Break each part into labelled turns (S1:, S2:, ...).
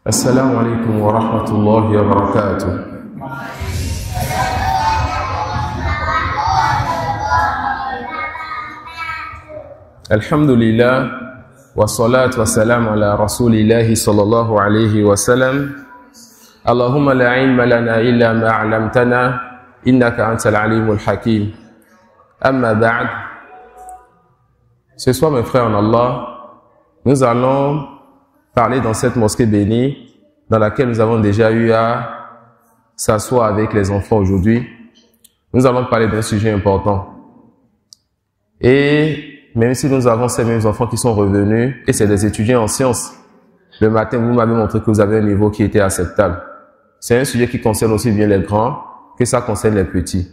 S1: Assalamu alaikum wa rahmatullahi wa barakatuh. Alhamdulillah wa salatu wa salam ala rasulillahi sallallahu alayhi wa sallam. Allahumma la ilma lana illa ma 'allamtana innaka antal alimul hakim. Amma ba'd. Ce soir, mes frères en Allah, nous allons parler dans cette mosquée bénie dans laquelle nous avons déjà eu à s'asseoir avec les enfants aujourd'hui. Nous allons parler d'un sujet important. Et même si nous avons ces mêmes enfants qui sont revenus, et c'est des étudiants en sciences, le matin, vous m'avez montré que vous avez un niveau qui était acceptable. C'est un sujet qui concerne aussi bien les grands que ça concerne les petits.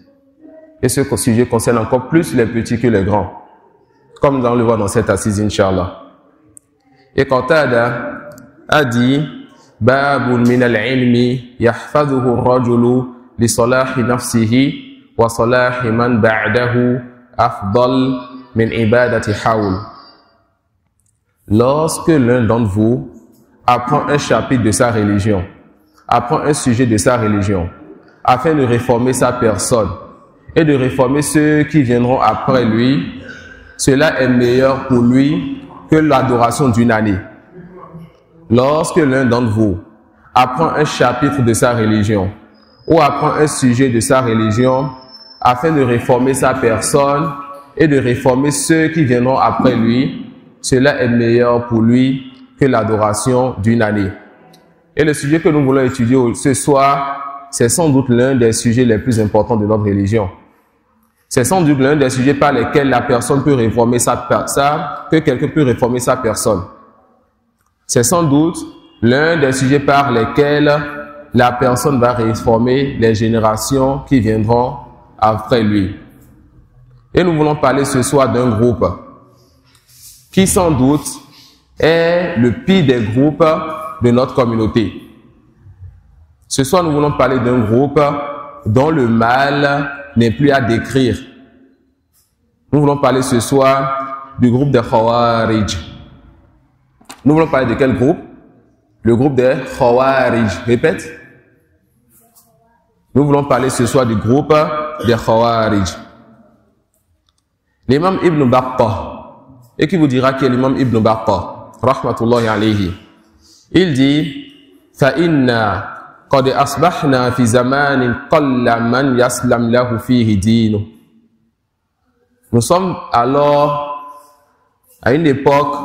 S1: Et ce sujet concerne encore plus les petits que les grands, comme nous allons le voir dans cette assise, Inch'Allah. Et Qatada a dit Babun min al-ilmi yahfazuhu ar-rajulu li salahi nafsihi wa salahi man ba'dahu afdal min ibadati hawl. Lorsque l'un d'entre vous apprend un chapitre de sa religion, apprend un sujet de sa religion, afin de réformer sa personne et de réformer ceux qui viendront après lui, cela est meilleur pour lui que l'adoration d'une année. Lorsque l'un d'entre vous apprend un chapitre de sa religion ou apprend un sujet de sa religion afin de réformer sa personne et de réformer ceux qui viendront après lui, cela est meilleur pour lui que l'adoration d'une année. Et le sujet que nous voulons étudier ce soir, c'est sans doute l'un des sujets les plus importants de notre religion. C'est sans doute l'un des sujets par lesquels la personne peut réformer que quelqu'un peut réformer sa personne. C'est sans doute l'un des sujets par lesquels la personne va réformer les générations qui viendront après lui. Et nous voulons parler ce soir d'un groupe qui sans doute est le pire des groupes de notre communauté. Ce soir, nous voulons parler d'un groupe dont le mal n'est plus à décrire. Nous voulons parler ce soir du groupe des Khawarij. Nous voulons parler de quel groupe? Le groupe des Khawarij. Répète. Nous voulons parler ce soir du groupe des Khawarij. L'imam Ibn Battah. Et qui vous dira qui est l'imam Ibn Battah? Rahmatullahi alayhi. Il dit فَإِنَّا قد أصبحنا في زمان قل من يسلم له فيه دينه. Nous sommes alors à une époque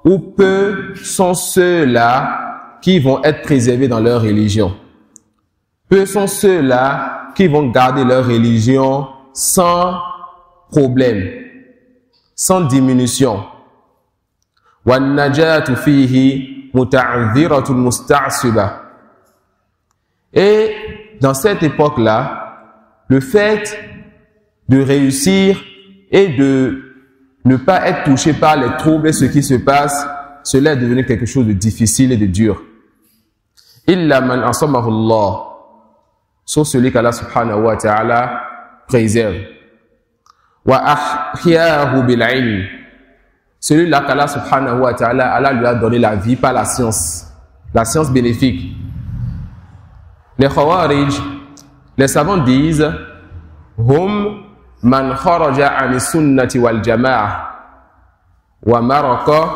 S1: où peu sont ceux-là qui vont être préservés dans leur religion. Peu sont ceux-là qui vont garder leur religion sans problème, sans diminution. وَالنَّجَاةُ فِيهِ مُتَعْذِرَةٌ مُسْتَعْصِبَةٌ. Et dans cette époque-là, le fait de réussir et de ne pas être touché par les troubles et ce qui se passe, cela est devenu quelque chose de difficile et de dur. Illa man asamahu Allah, sauf celui qu'Allah subhanahu wa ta'ala préserve. Wa ahyahu bil ilm, celui-là qu'Allah subhanahu wa ta'ala, Allah lui a donné la vie par la science bénéfique. Les Khawarij, les savants disent hum man kharaja an sunnati wal jama'a wa maraka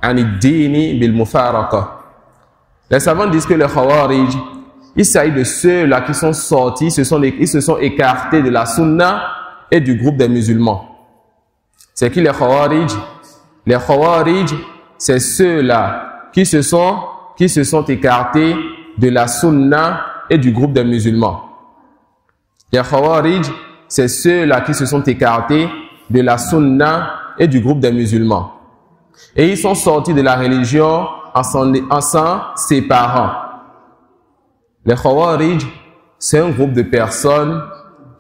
S1: an ad-din bil mufaraqa. Les savants disent que les Khawarij, il s'agit de ceux-là qui sont sortis, ils se sont écartés de la sunna et du groupe des musulmans. C'est qui les Khawarij? Les Khawarij, c'est ceux-là qui se sont écartés de la sunna et du groupe des musulmans. Les Khawarij, c'est ceux-là qui se sont écartés de la sunna et du groupe des musulmans. Et ils sont sortis de la religion en s'en séparant. Les Khawarij, c'est un groupe de personnes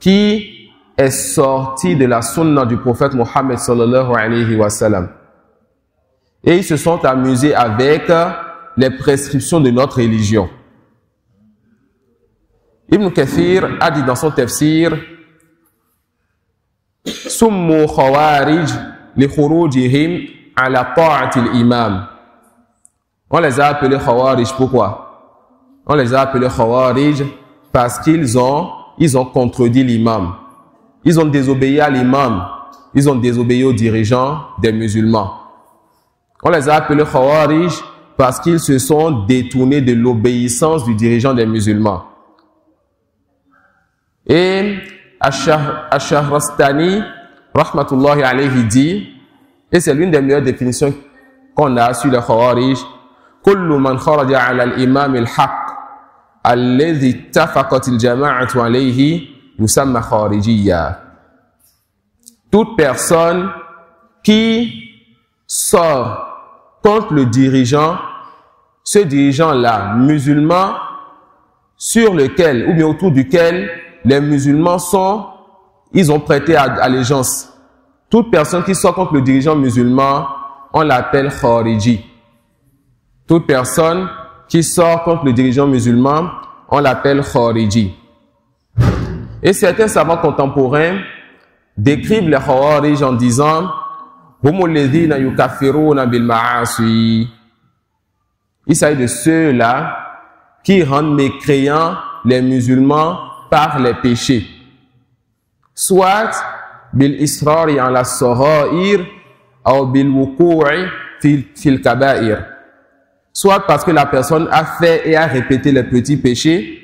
S1: qui est sorti de la sunna du prophète Mohammed sallallahu alayhi wa sallam. Et ils se sont amusés avec les prescriptions de notre religion. Ibn Kathir a dit dans son tafsir Summu khawarij li khurujihim ala ta'ati al-imam On les a appelés Khawarij, pourquoi? On les a appelés Khawarij parce qu'ils ont contredit l'imam. Ils ont désobéi à l'imam. Ils ont désobéi aux dirigeants des musulmans. On les a appelés Khawarij parce qu'ils se sont détournés de l'obéissance du dirigeant des musulmans. Et Ash-Shahrastani, rahmatullahi alayhi, dit, et c'est l'une des meilleures définitions qu'on a sur les Khawarij, kullu man kharaja ala al-imam al-haq alladhi ittafaqat al-jama'atu alayhi yusamma kharijiyya. Toute personne qui sort contre le dirigeant, ce dirigeant-là, musulman, sur lequel, ou bien autour duquel, les musulmans ils ont prêté allégeance. Toute personne qui sort contre le dirigeant musulman, on l'appelle Khariji. Toute personne qui sort contre le dirigeant musulman, on l'appelle Khariji. Et certains savants contemporains décrivent les Khawarij en disant il s'agit de ceux-là qui rendent mécréants les musulmans par les péchés. Soit bil israri ala sarair ou bil wuku'i fil kaba'ir. Soit parce que la personne a fait et a répété les petits péchés,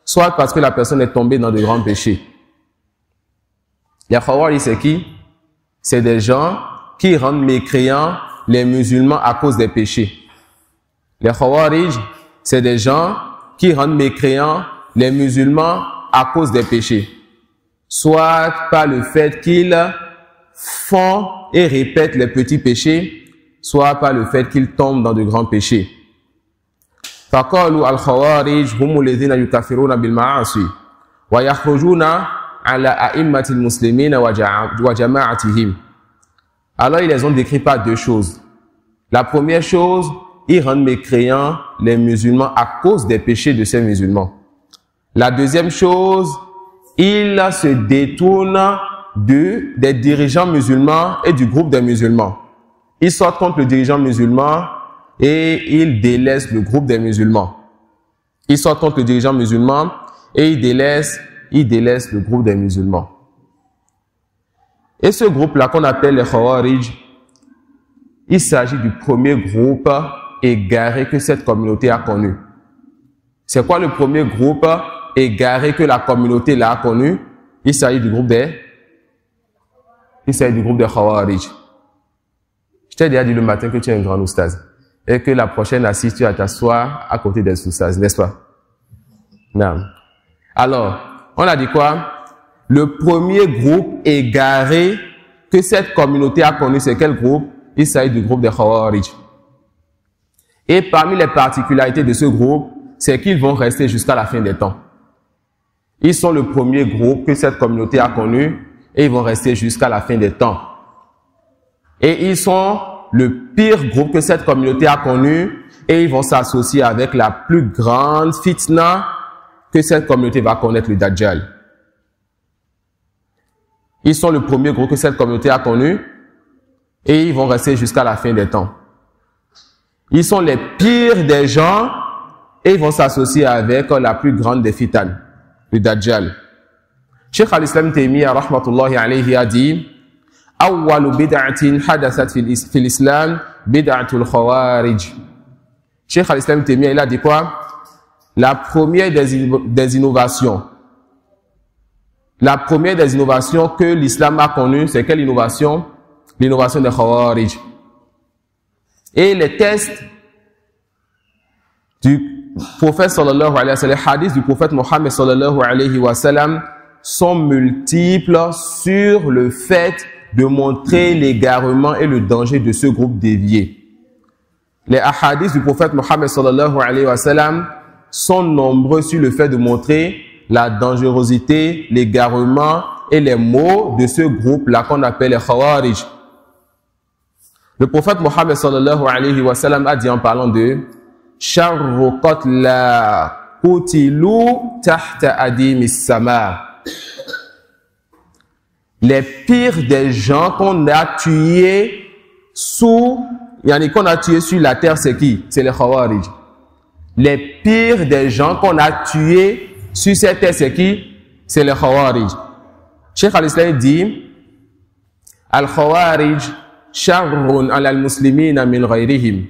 S1: soit parce que la personne est tombée dans de grands péchés. Les Khawarij, c'est qui? C'est des gens qui rendent mécréants les musulmans à cause des péchés. Les Khawarij, c'est des gens qui rendent mécréants les musulmans à cause des péchés. Soit par le fait qu'ils font et répètent les petits péchés, soit par le fait qu'ils tombent dans de grands péchés. فقالوا الخوارج هم الذين يكفرون بالمعاصي ويخرجون على أئمة المسلمين وجماعتهم. Alors ils les ont décrits par deux choses. La première chose, ils rendent mécréants les musulmans à cause des péchés de ces musulmans. La deuxième chose, ils se détournent des dirigeants musulmans et du groupe des musulmans. Ils sortent contre le dirigeant musulman et ils délaissent le groupe des musulmans. Ils sortent contre le dirigeant musulman et ils délaissent le groupe des musulmans. Et ce groupe-là qu'on appelle les Khawarij, il s'agit du premier groupe égaré que cette communauté a connu. C'est quoi le premier groupe égaré que la communauté a connu? Il s'agit du groupe des Khawarij. Je t'ai déjà dit le matin que tu es un grand oustaz et que la prochaine assise, tu vas t'asseoir à côté des oustaz, n'est-ce pas? Non. Alors, on a dit quoi? Le premier groupe égaré que cette communauté a connu, c'est quel groupe? Il s'agit du groupe des Khawarij. Et parmi les particularités de ce groupe, c'est qu'ils vont rester jusqu'à la fin des temps. Ils sont le premier groupe que cette communauté a connu et ils vont rester jusqu'à la fin des temps. Et ils sont le pire groupe que cette communauté a connu et ils vont s'associer avec la plus grande fitna que cette communauté va connaître, le Dajjal. Ils sont le premier groupe que cette communauté a connu et ils vont rester jusqu'à la fin des temps. Ils sont les pires des gens et ils vont s'associer avec la plus grande des fitanes, le Dajjal. Cheikh al-Islam Taymiyyah rahmatullahi alayhi a dit awwalu bid'atin hadathat fil islam bid'atul khawarij. Cheikh al-Islam Taymiyyah, il a dit quoi? La première des innovations. La première des innovations que l'islam a connues, c'est quelle innovation? L'innovation des Khawarij. Et les tests du prophète sallallahu alayhi wa sallam, les hadiths du prophète Mohammed sallallahu alayhi wa sallam sont multiples sur le fait de montrer l'égarement et le danger de ce groupe dévié. Les hadiths du prophète Mohammed sallallahu alayhi wa sallam sont nombreux sur le fait de montrer la dangerosité, l'égarement et les maux de ce groupe-là qu'on appelle les Khawarij. Le prophète Mohammed sallallahu alayhi wa sallam a dit en parlant de Sharru qatla qutilu tahta adim as-sama. Les pires des gens qu'on a tués sous qu'on a tué sur la terre, c'est qui? C'est les Khawarij. Les pires des gens qu'on a tués sur cette terre, c'est qui? C'est les Khawarij. Cheikh al-Islam dit Al-Khawarij sharrun ala al-muslimina min ghayrihim.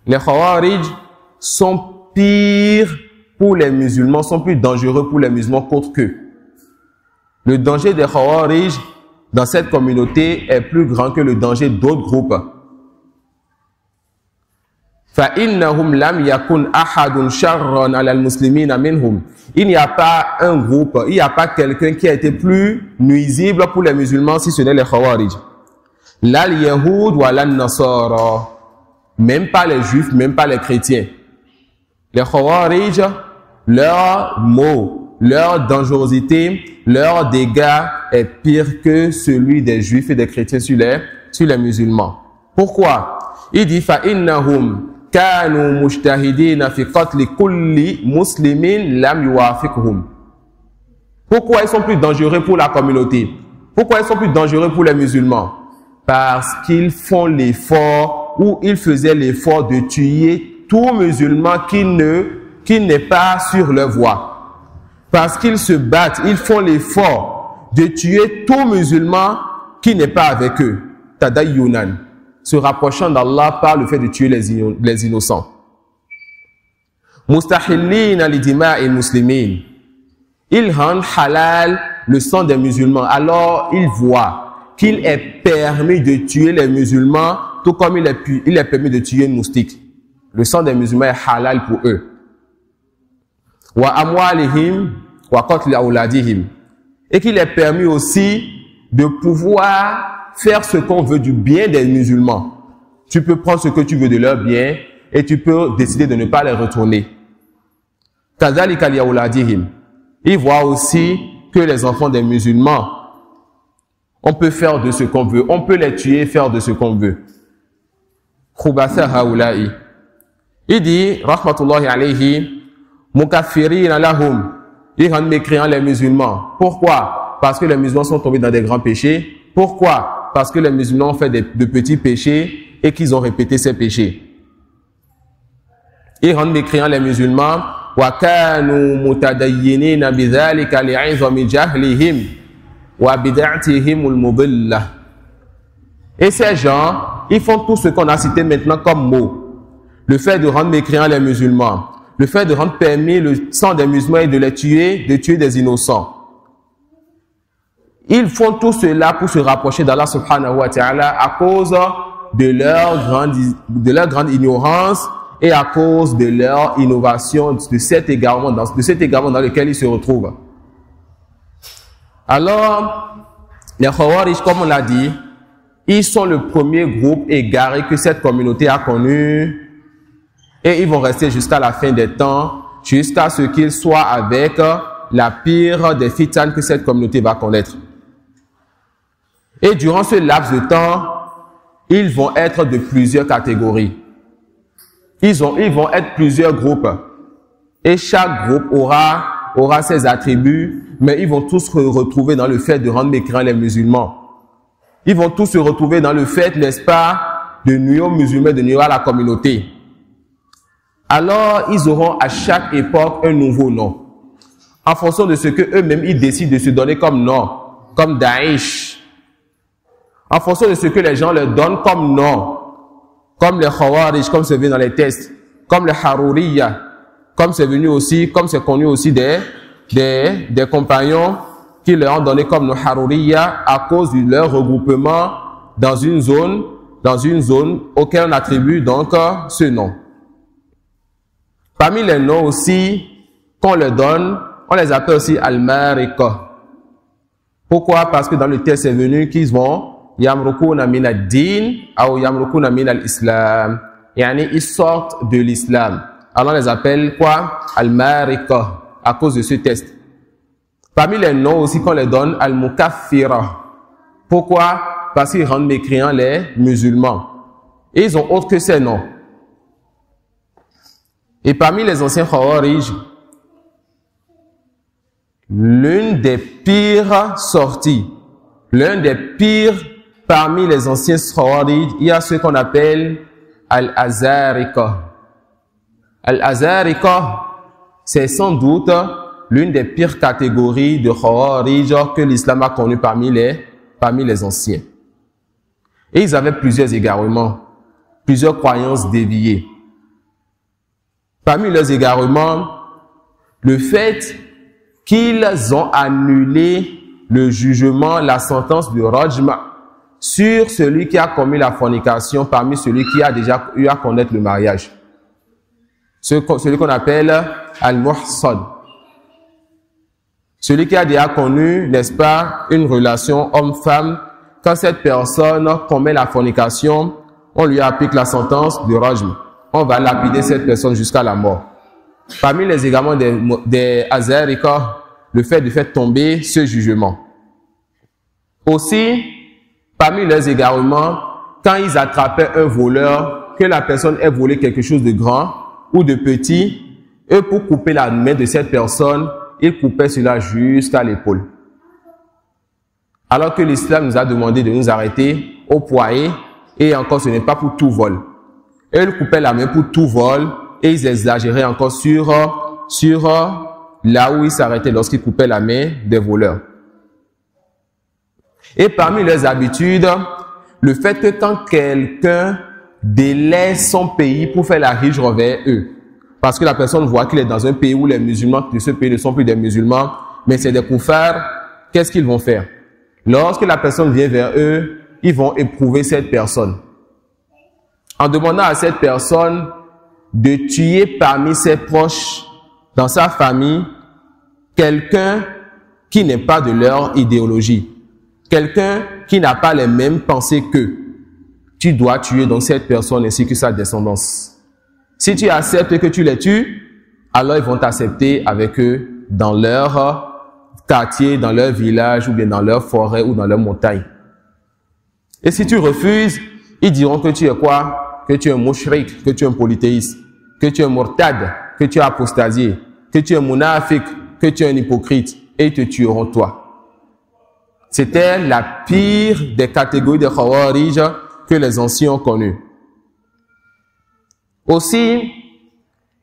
S1: Les Khawarij sont pires pour les musulmans, sont plus dangereux pour les musulmans qu'autre qu'eux. Le danger des Khawarij dans cette communauté est plus grand que le danger d'autres groupes. فَإِنَّهُمْ لَمْ يَكُنْ أَحَدٌ شَرًّا عَلَى الْمُسْلِمِينَ مِنْهُمْ. Il n'y a pas un groupe, il n'y a pas quelqu'un qui a été plus nuisible pour les musulmans si ce n'est les Khawarij. La al-Yahoud wa al-Nasara. Même pas les juifs, même pas les chrétiens. Les Khawarij, leur mot, leur dangerosité, leur dégât est pire que celui des juifs et des chrétiens sur les musulmans. Pourquoi? Il dit فَإِنَّهُمْ كَانُوا مُجْتَهِدِينَ فِي قَتْلِ كُلِّ مُسْلِمٍ لَمْ يُوَافِقْهُمْ. Pourquoi ils sont plus dangereux pour la communauté? Pourquoi ils sont plus dangereux pour les musulmans? Parce qu'ils font l'effort, ou ils faisaient l'effort de tuer tout musulman qui n'est pas sur leur voie. Parce qu'ils se battent, ils font l'effort de tuer tout musulman qui n'est pas avec eux. Tadayyunan, se rapprochant d'Allah par le fait de tuer les innocents. Mustahillina li dima'il muslimin. Ils rendent halal le sang des musulmans. Alors ils voient qu'il est permis de tuer les musulmans, tout comme il est permis de tuer une moustique. Le sang des musulmans est halal pour eux. Wa amwalihim wa qatl awladihim. Et qu'il est permis aussi de pouvoir faire ce qu'on veut du bien des musulmans. Tu peux prendre ce que tu veux de leur bien et tu peux décider de ne pas les retourner. Kadhalika li awladihim. Il voit aussi que les enfants des musulmans, on peut faire de ce qu'on veut. On peut les tuer et faire de ce qu'on veut. Khubatha haula'i. Il dit, rahmatullahi alayhi, mukaffirina lahum. Il rend mécréants les musulmans. Pourquoi? Parce que les musulmans sont tombés dans des grands péchés. Pourquoi? Parce que les musulmans ont fait de petits péchés et qu'ils ont répété ces péchés. Il rend mécréants les musulmans. Wa kanu mutadayyinina bidhalika li'izami jahlihim. Et ces gens, ils font tout ce qu'on a cité maintenant comme mot. Le fait de rendre mécréants les musulmans, le fait de rendre permis le sang des musulmans et de tuer des innocents. Ils font tout cela pour se rapprocher d'Allah subhanahu wa ta'ala à cause de leur grande ignorance et à cause de leur innovation, de cet égarement dans lequel ils se retrouvent. Alors, les Khawarij, comme on l'a dit, ils sont le premier groupe égaré que cette communauté a connu et ils vont rester jusqu'à la fin des temps, jusqu'à ce qu'ils soient avec la pire des fitanes que cette communauté va connaître. Et durant ce laps de temps, ils vont être de plusieurs catégories. Ils vont être plusieurs groupes et chaque groupe aura ses attributs, mais ils vont tous se retrouver dans le fait de rendre mécréants les musulmans. Ils vont tous se retrouver dans le fait, n'est-ce pas, de nuire aux musulmans, de nuire à la communauté. Alors, ils auront à chaque époque un nouveau nom. En fonction de ce que eux-mêmes, ils décident de se donner comme nom, comme Daesh. En fonction de ce que les gens leur donnent comme nom, comme les Khawarij, comme c'est venu dans les textes, comme les Haruriya, comme c'est connu aussi des compagnons qui leur ont donné comme nos Haruriya à cause de leur regroupement dans une zone auquel on attribue donc ce nom. Parmi les noms aussi qu'on leur donne, on les appelle aussi Al-Marika. Pourquoi? Parce que dans le texte c'est venu qu'ils vont Yamrukuna min ad-din ou Yamrukuna min al-Islam. Yani ils sortent de l'islam. Alors on les appelle quoi? Al-Marika, à cause de ce test. Parmi les noms aussi qu'on les donne, Al-Mukaffira. Pourquoi? Parce qu'ils rendent mécréants les musulmans. Et ils ont autre que ces noms. Et parmi les anciens Khawarij, l'une des pires sorties, l'un des pires parmi les anciens Khawarij, il y a ce qu'on appelle Al-Azarika. Al-Azarika, c'est sans doute l'une des pires catégories de Khawarij que l'islam a connu parmi les anciens. Et ils avaient plusieurs égarements, plusieurs croyances déviées. Parmi leurs égarements, le fait qu'ils ont annulé le jugement, la sentence de Rajma sur celui qui a commis la fornication parmi celui qui a déjà eu à connaître le mariage. Celui qu'on appelle Al-Muhsan. Celui qui a déjà connu, n'est-ce pas, une relation homme-femme. Quand cette personne commet la fornication, on lui applique la sentence de Rajm. On va lapider cette personne jusqu'à la mort. Parmi les égarements des Azarika, le fait de faire tomber ce jugement. Aussi, parmi leurs égarements, quand ils attrapaient un voleur, que la personne ait volé quelque chose de grand ou de petit, eux, pour couper la main de cette personne, ils coupaient cela jusqu'à l'épaule. Alors que l'islam nous a demandé de nous arrêter au poignet, et encore ce n'est pas pour tout vol. Eux, ils coupaient la main pour tout vol, et ils exagéraient encore sur là où ils s'arrêtaient lorsqu'ils coupaient la main des voleurs. Et parmi leurs habitudes, le fait que quand quelqu'un délaisse son pays pour faire la hijra vers eux, parce que la personne voit qu'il est dans un pays où les musulmans de ce pays ne sont plus des musulmans, mais c'est des koufars, qu'est-ce qu'ils vont faire? Lorsque la personne vient vers eux, ils vont éprouver cette personne. En demandant à cette personne de tuer parmi ses proches, dans sa famille, quelqu'un qui n'est pas de leur idéologie. Quelqu'un qui n'a pas les mêmes pensées qu'eux. Tu dois tuer donc cette personne ainsi que sa descendance. Si tu acceptes que tu les tues, alors ils vont t'accepter avec eux dans leur quartier, dans leur village, ou bien dans leur forêt, ou dans leur montagne. Et si tu refuses, ils diront que tu es quoi? Que tu es un mushrik, que tu es un polythéiste, que tu es un murtad, que tu es apostasié, que tu es un munafik, que tu es un hypocrite, et ils te tueront toi. C'était la pire des catégories de Khawarij que les anciens ont connues. Aussi,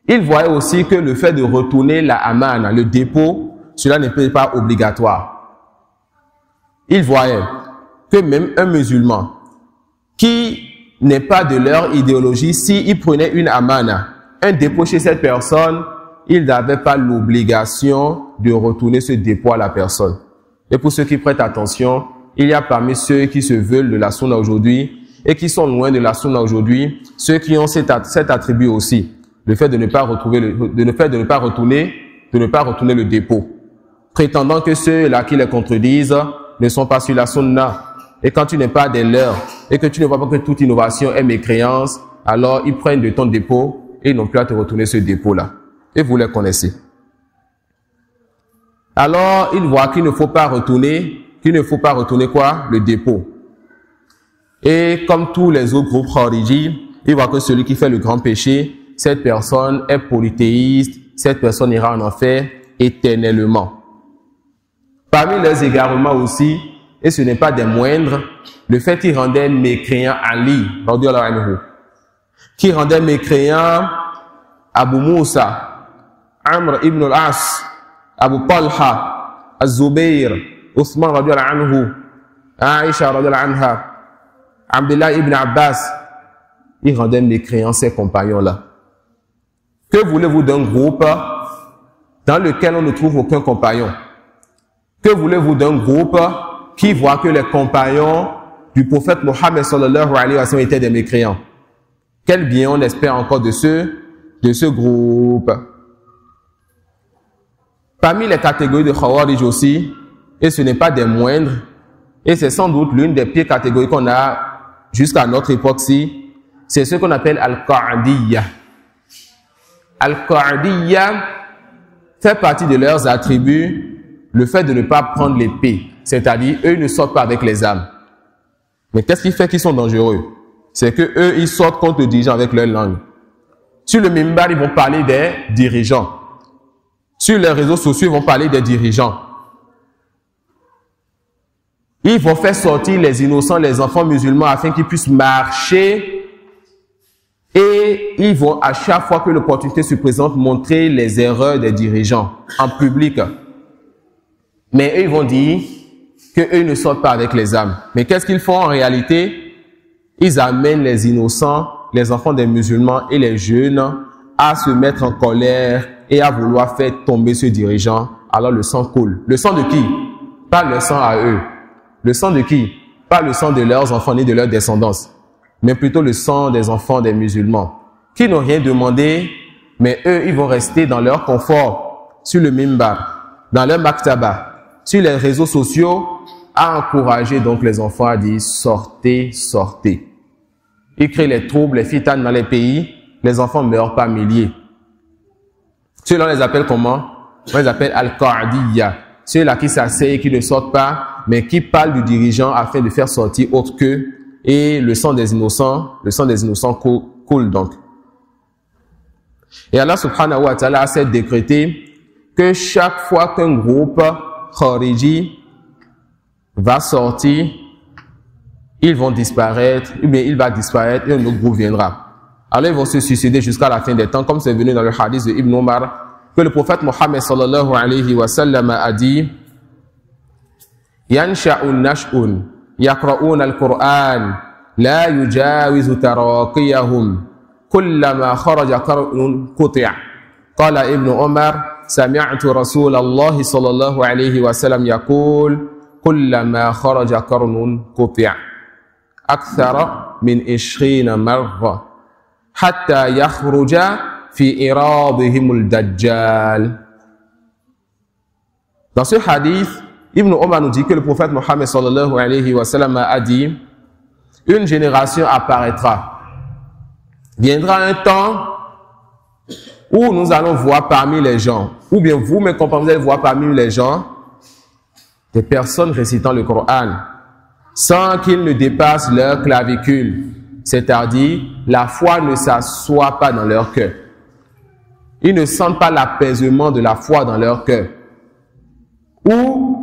S1: ils voyaient aussi que le fait de retourner la amana, le dépôt, cela n'est pas obligatoire. Ils voyaient que même un musulman qui n'est pas de leur idéologie, s'il prenait une amana, un dépôt chez cette personne, il n'avait pas l'obligation de retourner ce dépôt à la personne. Et pour ceux qui prêtent attention, il y a parmi ceux qui se veulent de la sunna aujourd'hui et qui sont loin de la sunna aujourd'hui, ceux qui ont cet attribut aussi, le fait de ne pas retourner le dépôt, prétendant que ceux-là qui les contredisent ne sont pas sur la sunna. Et quand tu n'es pas des leurs et que tu ne vois pas que toute innovation est mécréance, alors ils prennent de ton dépôt et ils n'ont plus à te retourner ce dépôt-là. Et vous les connaissez. Alors, ils voient qu'il ne faut pas retourner quoi? Le dépôt. Et comme tous les autres groupes Khariji, ils voient que celui qui fait le grand péché, cette personne est polythéiste, cette personne ira en enfer éternellement. Parmi leurs égarements aussi, et ce n'est pas des moindres, le fait qu'ils rendaient mécréant Ali, qui rendait mécréant Abu Moussa, Amr ibn al-As, Abu Talha, Az-Zubayr, Othman radiallahu anhu, Aisha radiallahu anha, Abdullah ibn Abbas, ils rendaient mécréants ces compagnons-là. Que voulez-vous d'un groupe dans lequel on ne trouve aucun compagnon? Que voulez-vous d'un groupe qui voit que les compagnons du prophète Mohammed sallallahu alayhi wa sallam étaient des mécréants? Quel bien on espère encore de ce groupe? Parmi les catégories de Khawarij aussi, et ce n'est pas des moindres, et c'est sans doute l'une des pires catégories qu'on a jusqu'à notre époque-ci, c'est ce qu'on appelle Al-Qa'adiyya. Al-Qa'adiyya fait partie de leurs attributs le fait de ne pas prendre l'épée, c'est-à-dire eux ne sortent pas avec les armes. Mais qu'est-ce qui fait qu'ils sont dangereux? C'est que eux ils sortent contre le dirigeant avec leur langue. Sur le minbar, ils vont parler des dirigeants. Sur les réseaux sociaux, ils vont parler des dirigeants. Ils vont faire sortir les innocents, les enfants musulmans, afin qu'ils puissent marcher. Et ils vont, à chaque fois que l'opportunité se présente, montrer les erreurs des dirigeants en public. Mais eux, ils vont dire qu'eux ne sortent pas avec les âmes. Mais qu'est-ce qu'ils font en réalité? Ils amènent les innocents, les enfants des musulmans et les jeunes à se mettre en colère et à vouloir faire tomber ce dirigeant. Alors le sang coule. Le sang de qui? Pas le sang à eux. Le sang de qui? Pas le sang de leurs enfants ni de leur descendance, mais plutôt le sang des enfants des musulmans, qui n'ont rien demandé, mais eux, ils vont rester dans leur confort, sur le mimbar, dans leur maktaba, sur les réseaux sociaux, à encourager donc les enfants à dire « sortez, sortez ». Ils créent les troubles, les fitanes dans les pays, les enfants meurent par milliers. Ceux-là, on les appelle comment? On les appelle Al-Qa'diyya. Ceux-là qui s'asseyent, qui ne sortent pas, mais qui parlent du dirigeant afin de faire sortir autre qu'eux. Et le sang des innocents coule donc. Et Allah subhanahu wa ta'ala a décrété que chaque fois qu'un groupe Khariji va sortir, ils vont disparaître, ou bien il va disparaître et un autre groupe viendra. Alors ils vont se suicider jusqu'à la fin des temps, comme c'est venu dans le hadith de Ibn Omar, que le prophète Mohammed sallallahu alayhi wa sallam a dit Yansha'un nash'un yaqra'un al-Qur'an la yujawizu taraqiyahum kullama kharaja qarnun quti'a. Qala Ibn Omar sami'tu Rasulallah sallallahu alayhi wa sallam yaqul kullama kharaja qarnun quti'a akthara min 20 marra hatta yakhruja fi iradihimul dajjal. Dans ce hadith, Ibn Omar nous dit que le prophète Mohammed sallallahu alayhi wa sallam a dit une génération apparaîtra. Viendra un temps où nous allons voir parmi les gens, ou bien vous, mes compagnons, vous allez voir parmi les gens des personnes récitant le Coran sans qu'ils ne dépassent leur clavicule, c'est-à-dire la foi ne s'assoit pas dans leur cœur. Ils ne sentent pas l'apaisement de la foi dans leur cœur. Ou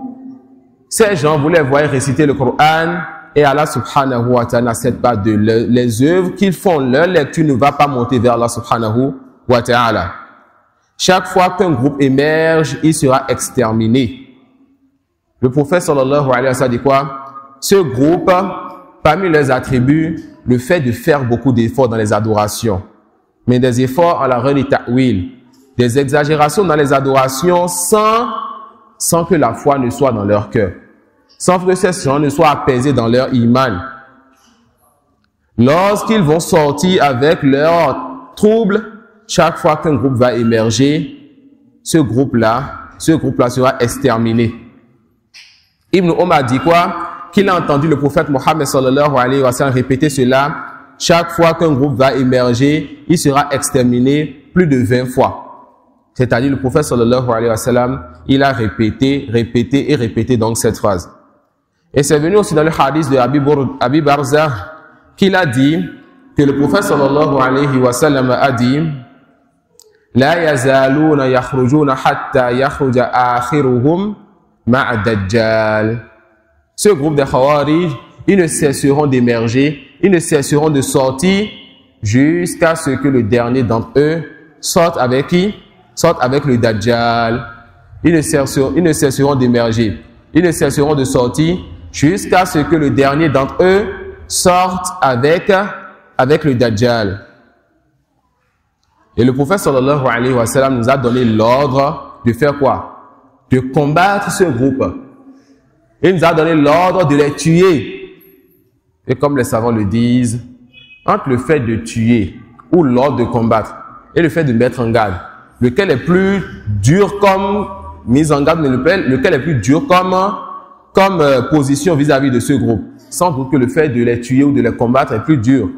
S1: ces gens, vous les voyez réciter le Coran et Allah subhanahu wa ta'ala n'accepte pas de les œuvres qu'ils font. Leur lecture ne va pas monter vers Allah subhanahu wa ta'ala. Chaque fois qu'un groupe émerge, il sera exterminé. Le prophète sallallahu alayhi wa sallam dit quoi? Ce groupe, parmi leurs attributs, le fait de faire beaucoup d'efforts dans les adorations. Mais des efforts à la reni ta'wil, des exagérations dans les adorations sans que la foi ne soit dans leur cœur, sans que ces gens ne soient apaisés dans leur iman. Lorsqu'ils vont sortir avec leurs troubles, chaque fois qu'un groupe va émerger, ce groupe-là sera exterminé. Ibn Omar dit quoi? Qu'il a entendu le prophète Mohammed sallallahu alayhi wa sallam répéter cela. Chaque fois qu'un groupe va émerger, il sera exterminé plus de 20 fois. C'est-à-dire le prophète sallallahu alayhi wa sallam, il a répété donc cette phrase. Et c'est venu aussi dans le hadith de Abi Barza qu'il a dit que le prophète sallallahu alayhi wa sallam a dit La yazaluna yakhrujuna hatta yakhruja akhiruhum ma'a dajjal. Ce groupe de Khawarij, ils ne cesseront d'émerger, ils ne cesseront de sortir jusqu'à ce que le dernier d'entre eux sorte avec qui? Sorte avec le Dajjal. Ils ne cesseront d'émerger, ils ne cesseront de sortir jusqu'à ce que le dernier d'entre eux sorte avec le Dajjal. Et le prophète sallallahu alayhi wa sallam nous a donné l'ordre de faire quoi? De combattre ce groupe. Il nous a donné l'ordre de les tuer. Et comme les savants le disent, entre le fait de tuer ou l'ordre de combattre et le fait de mettre en garde, lequel est plus dur comme mise en garde, mais lequel est plus dur comme position vis-à-vis de ce groupe? Sans doute que le fait de les tuer ou de les combattre est plus dur.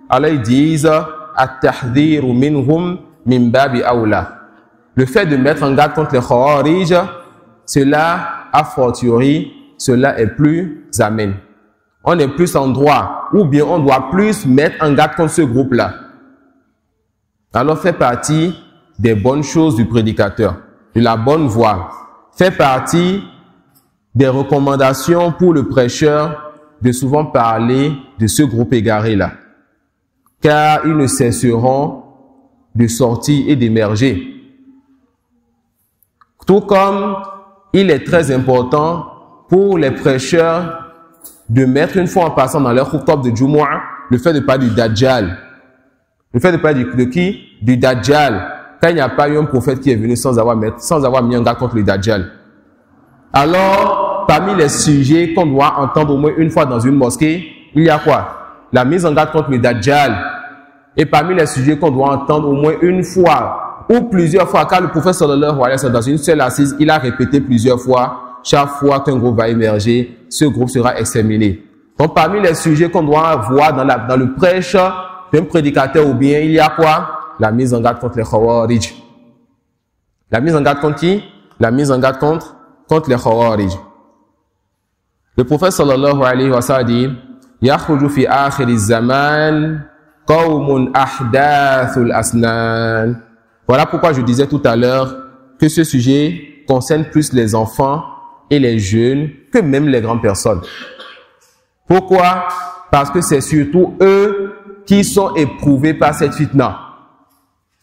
S1: Alors ils disent at-tahdhiru minhum min babi awla. Le fait de mettre en garde contre les Khawarij, cela a fortiori, cela est plus amène. On est plus en droit, ou bien on doit plus mettre en garde contre ce groupe-là. Alors fait partie des bonnes choses du prédicateur, de la bonne voie. Fait partie des recommandations pour le prêcheur de souvent parler de ce groupe égaré-là, car ils ne cesseront de sortir et d'émerger. Tout comme il est très important pour les prêcheurs de mettre une fois en passant dans leur khutbah de Jumu'ah le fait de parler du Dajjal. Le fait de parler de qui? Du Dajjal. Quand il n'y a pas eu un prophète qui est venu sans avoir mis en garde contre le Dajjal. Alors, parmi les sujets qu'on doit entendre au moins une fois dans une mosquée, il y a quoi? La mise en garde contre le Dajjal. Et parmi les sujets qu'on doit entendre au moins une fois ou plusieurs fois, car le prophète sallallahu alayhi wa sallam, dans une seule assise, il a répété plusieurs fois, chaque fois qu'un groupe va émerger, ce groupe sera exterminé. Donc, parmi les sujets qu'on doit voir dans le prêche d'un prédicateur ou bien, il y a quoi? La mise en garde contre les Khawarij. La mise en garde contre qui? La mise en garde contre les Khawarij. Le prophète sallallahu alayhi wa sallam dit, yakhruju fi akhir zaman qawmun ahdathul asnan. Voilà pourquoi je disais tout à l'heure que ce sujet concerne plus les enfants et les jeunes que même les grandes personnes. Pourquoi? Parce que c'est surtout eux qui sont éprouvés par cette fitna.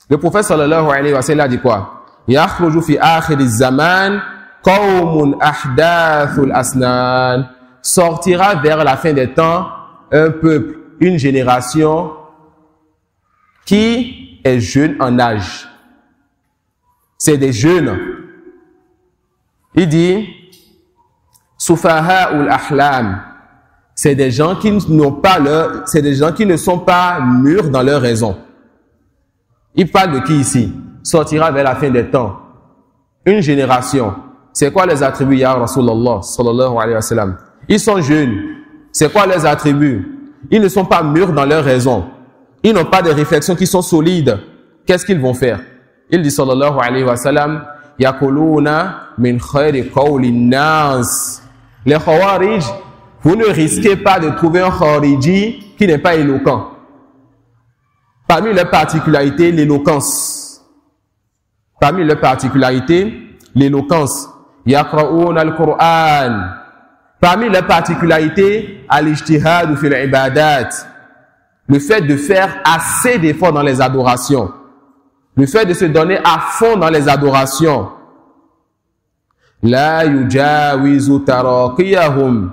S1: Le prophète sallallahu alayhi wa sallam a dit quoi? Yakhruju fi akhir zaman qawmun ahdathul asnan. Sortira vers la fin des temps un peuple, une génération qui est jeune en âge. C'est des jeunes. Il dit Sufaha'ul ahlam. C'est des gens qui ne sont pas mûrs dans leur raison. Il parle de qui ici? Sortira vers la fin des temps. Une génération. C'est quoi les attributs, ya Rasulallah sallallahu alayhi wa sallam? Ils sont jeunes. C'est quoi les attributs? Ils ne sont pas mûrs dans leur raison. Ils n'ont pas de réflexions qui sont solides. Qu'est-ce qu'ils vont faire? Il dit sallallahu alayhi wa sallam, Yakuluna min khayri qawli nas. Les Khawarij, vous ne risquez pas de trouver un Khariji qui n'est pas éloquent. Parmi leurs particularités, l'éloquence. Parmi leurs particularités, l'éloquence. Yaqra'una al-Qur'an. Parmi leurs particularités, al-ijtihad fil ibadat. Le fait de faire assez d'efforts dans les adorations. Le fait de se donner à fond dans les adorations. La yujawizu taraqiyahum.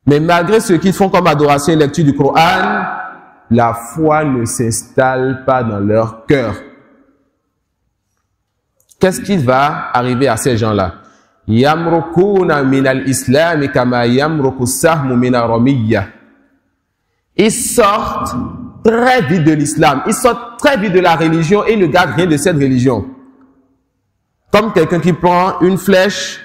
S1: Mais malgré ce qu'ils font comme adoration et lecture du Coran, la foi ne s'installe pas dans leur cœur. Qu'est-ce qui va arriver à ces gens-là? Yamrukuna min al-islam kama yamruku sahmu min ar-ramiyya. Ils sortent très vite de l'islam. Ils sortent très vite de la religion et ne gardent rien de cette religion. Comme quelqu'un qui prend une flèche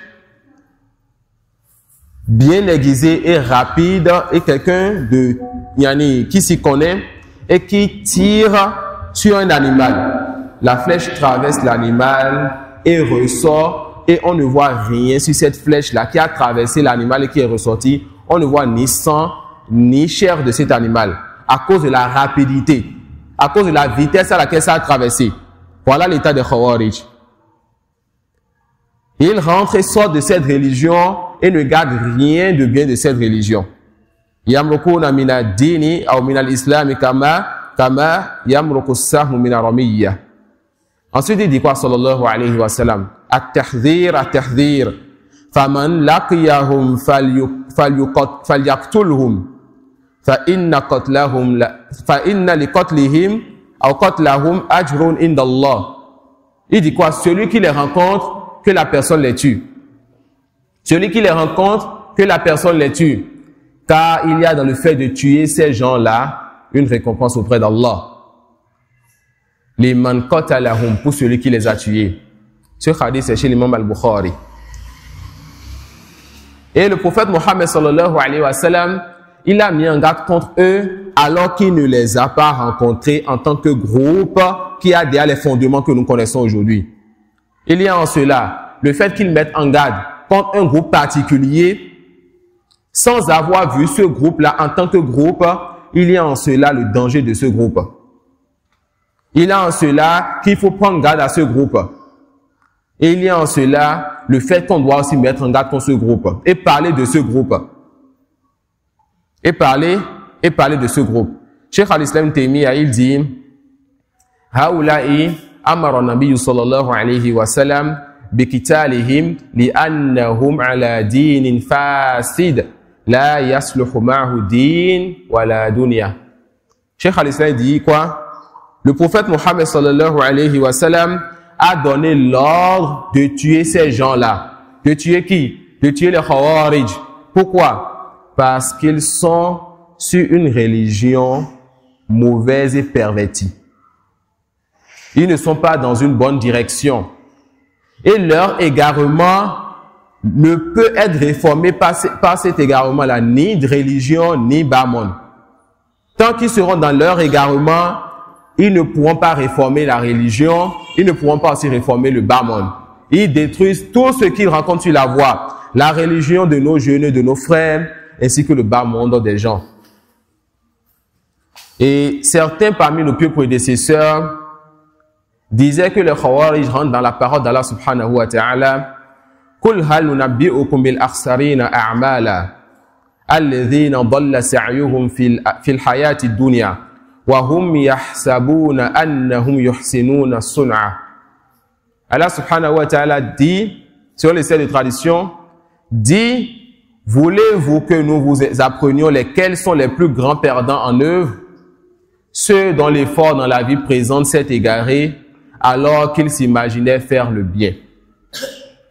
S1: bien aiguisée et rapide et quelqu'un qui s'y connaît et qui tire sur un animal. La flèche traverse l'animal et ressort et on ne voit rien sur cette flèche-là qui a traversé l'animal et qui est ressorti. On ne voit ni sang ni chair de cet animal à cause de la rapidité, à cause de la vitesse à laquelle ça a traversé. Voilà l'état des Khawarij. Ils rentrent et sortent de cette religion et ne gardent rien de bien de cette religion. Yamrukuna min ad-dini aw min al-islam kama yamruku as-sahmu min ar-ramiyya. Ensuite, il dit quoi sallallahu alayhi wa sallam? At-tahdhir, at-tahdhir. Faman laqiyahum falyaqtulhum. Fa inna li qatlihim aw qatlahum ajrun inda Allah. Il dit quoi? Celui qui les rencontre, que la personne les tue. Celui qui les rencontre, que la personne les tue. Car il y a dans le fait de tuer ces gens-là une récompense auprès d'Allah. Liman qatalahum, pour celui qui les a tués. Ce hadith c'est chez l'imam al-Bukhari. Et le prophète Mohammed sallallahu alayhi wa sallam, il a mis en garde contre eux alors qu'il ne les a pas rencontrés en tant que groupe qui a derrière les fondements que nous connaissons aujourd'hui. Il y a en cela le fait qu'ils mettent en garde contre un groupe particulier sans avoir vu ce groupe-là en tant que groupe. Il y a en cela le danger de ce groupe. Il y a en cela qu'il faut prendre garde à ce groupe. Et il y a en cela le fait qu'on doit aussi mettre en garde contre ce groupe et parler de ce groupe. Et parler de ce groupe. Cheikh al-Islam Taymiyyah, il dit Haoula'i amara Nabi sallallahu alayhi wa sallam biqitalihim li'annahum ala dinin fasid la yasluhu ma'hu din wa la dunya. Cheikh al-Islam dit quoi? Le prophète Mohammed sallallahu alayhi wa sallam a donné l'ordre de tuer ces gens-là. De tuer qui? De tuer les Khawarij. Pourquoi? Parce qu'ils sont sur une religion mauvaise et pervertie. Ils ne sont pas dans une bonne direction. Et leur égarement ne peut être réformé par cet égarement-là, ni de religion, ni bamon. Tant qu'ils seront dans leur égarement, ils ne pourront pas réformer la religion, ils ne pourront pas aussi réformer le bamon. Ils détruisent tout ce qu'ils rencontrent sur la voie, la religion de nos jeunes, de nos frères, ainsi que le bas monde des gens. Et certains parmi nos pieux prédécesseurs disaient que les Khawarij rentrent dans la parole d'Allah subhanahu wa ta'ala. Qul hal nunabbi'ukum bil akhsarina a'mala alladhina dhalla sa'yuhum fil hayati dunya wa hum yahsabuna annahum yuhsinuna sun'a. Allah subhanahu wa ta'ala dit, sur les sites de tradition, dit, voulez-vous que nous vous apprenions lesquels sont les plus grands perdants en œuvre? Ceux dont l'effort dans la vie présente s'est égaré alors qu'ils s'imaginaient faire le bien.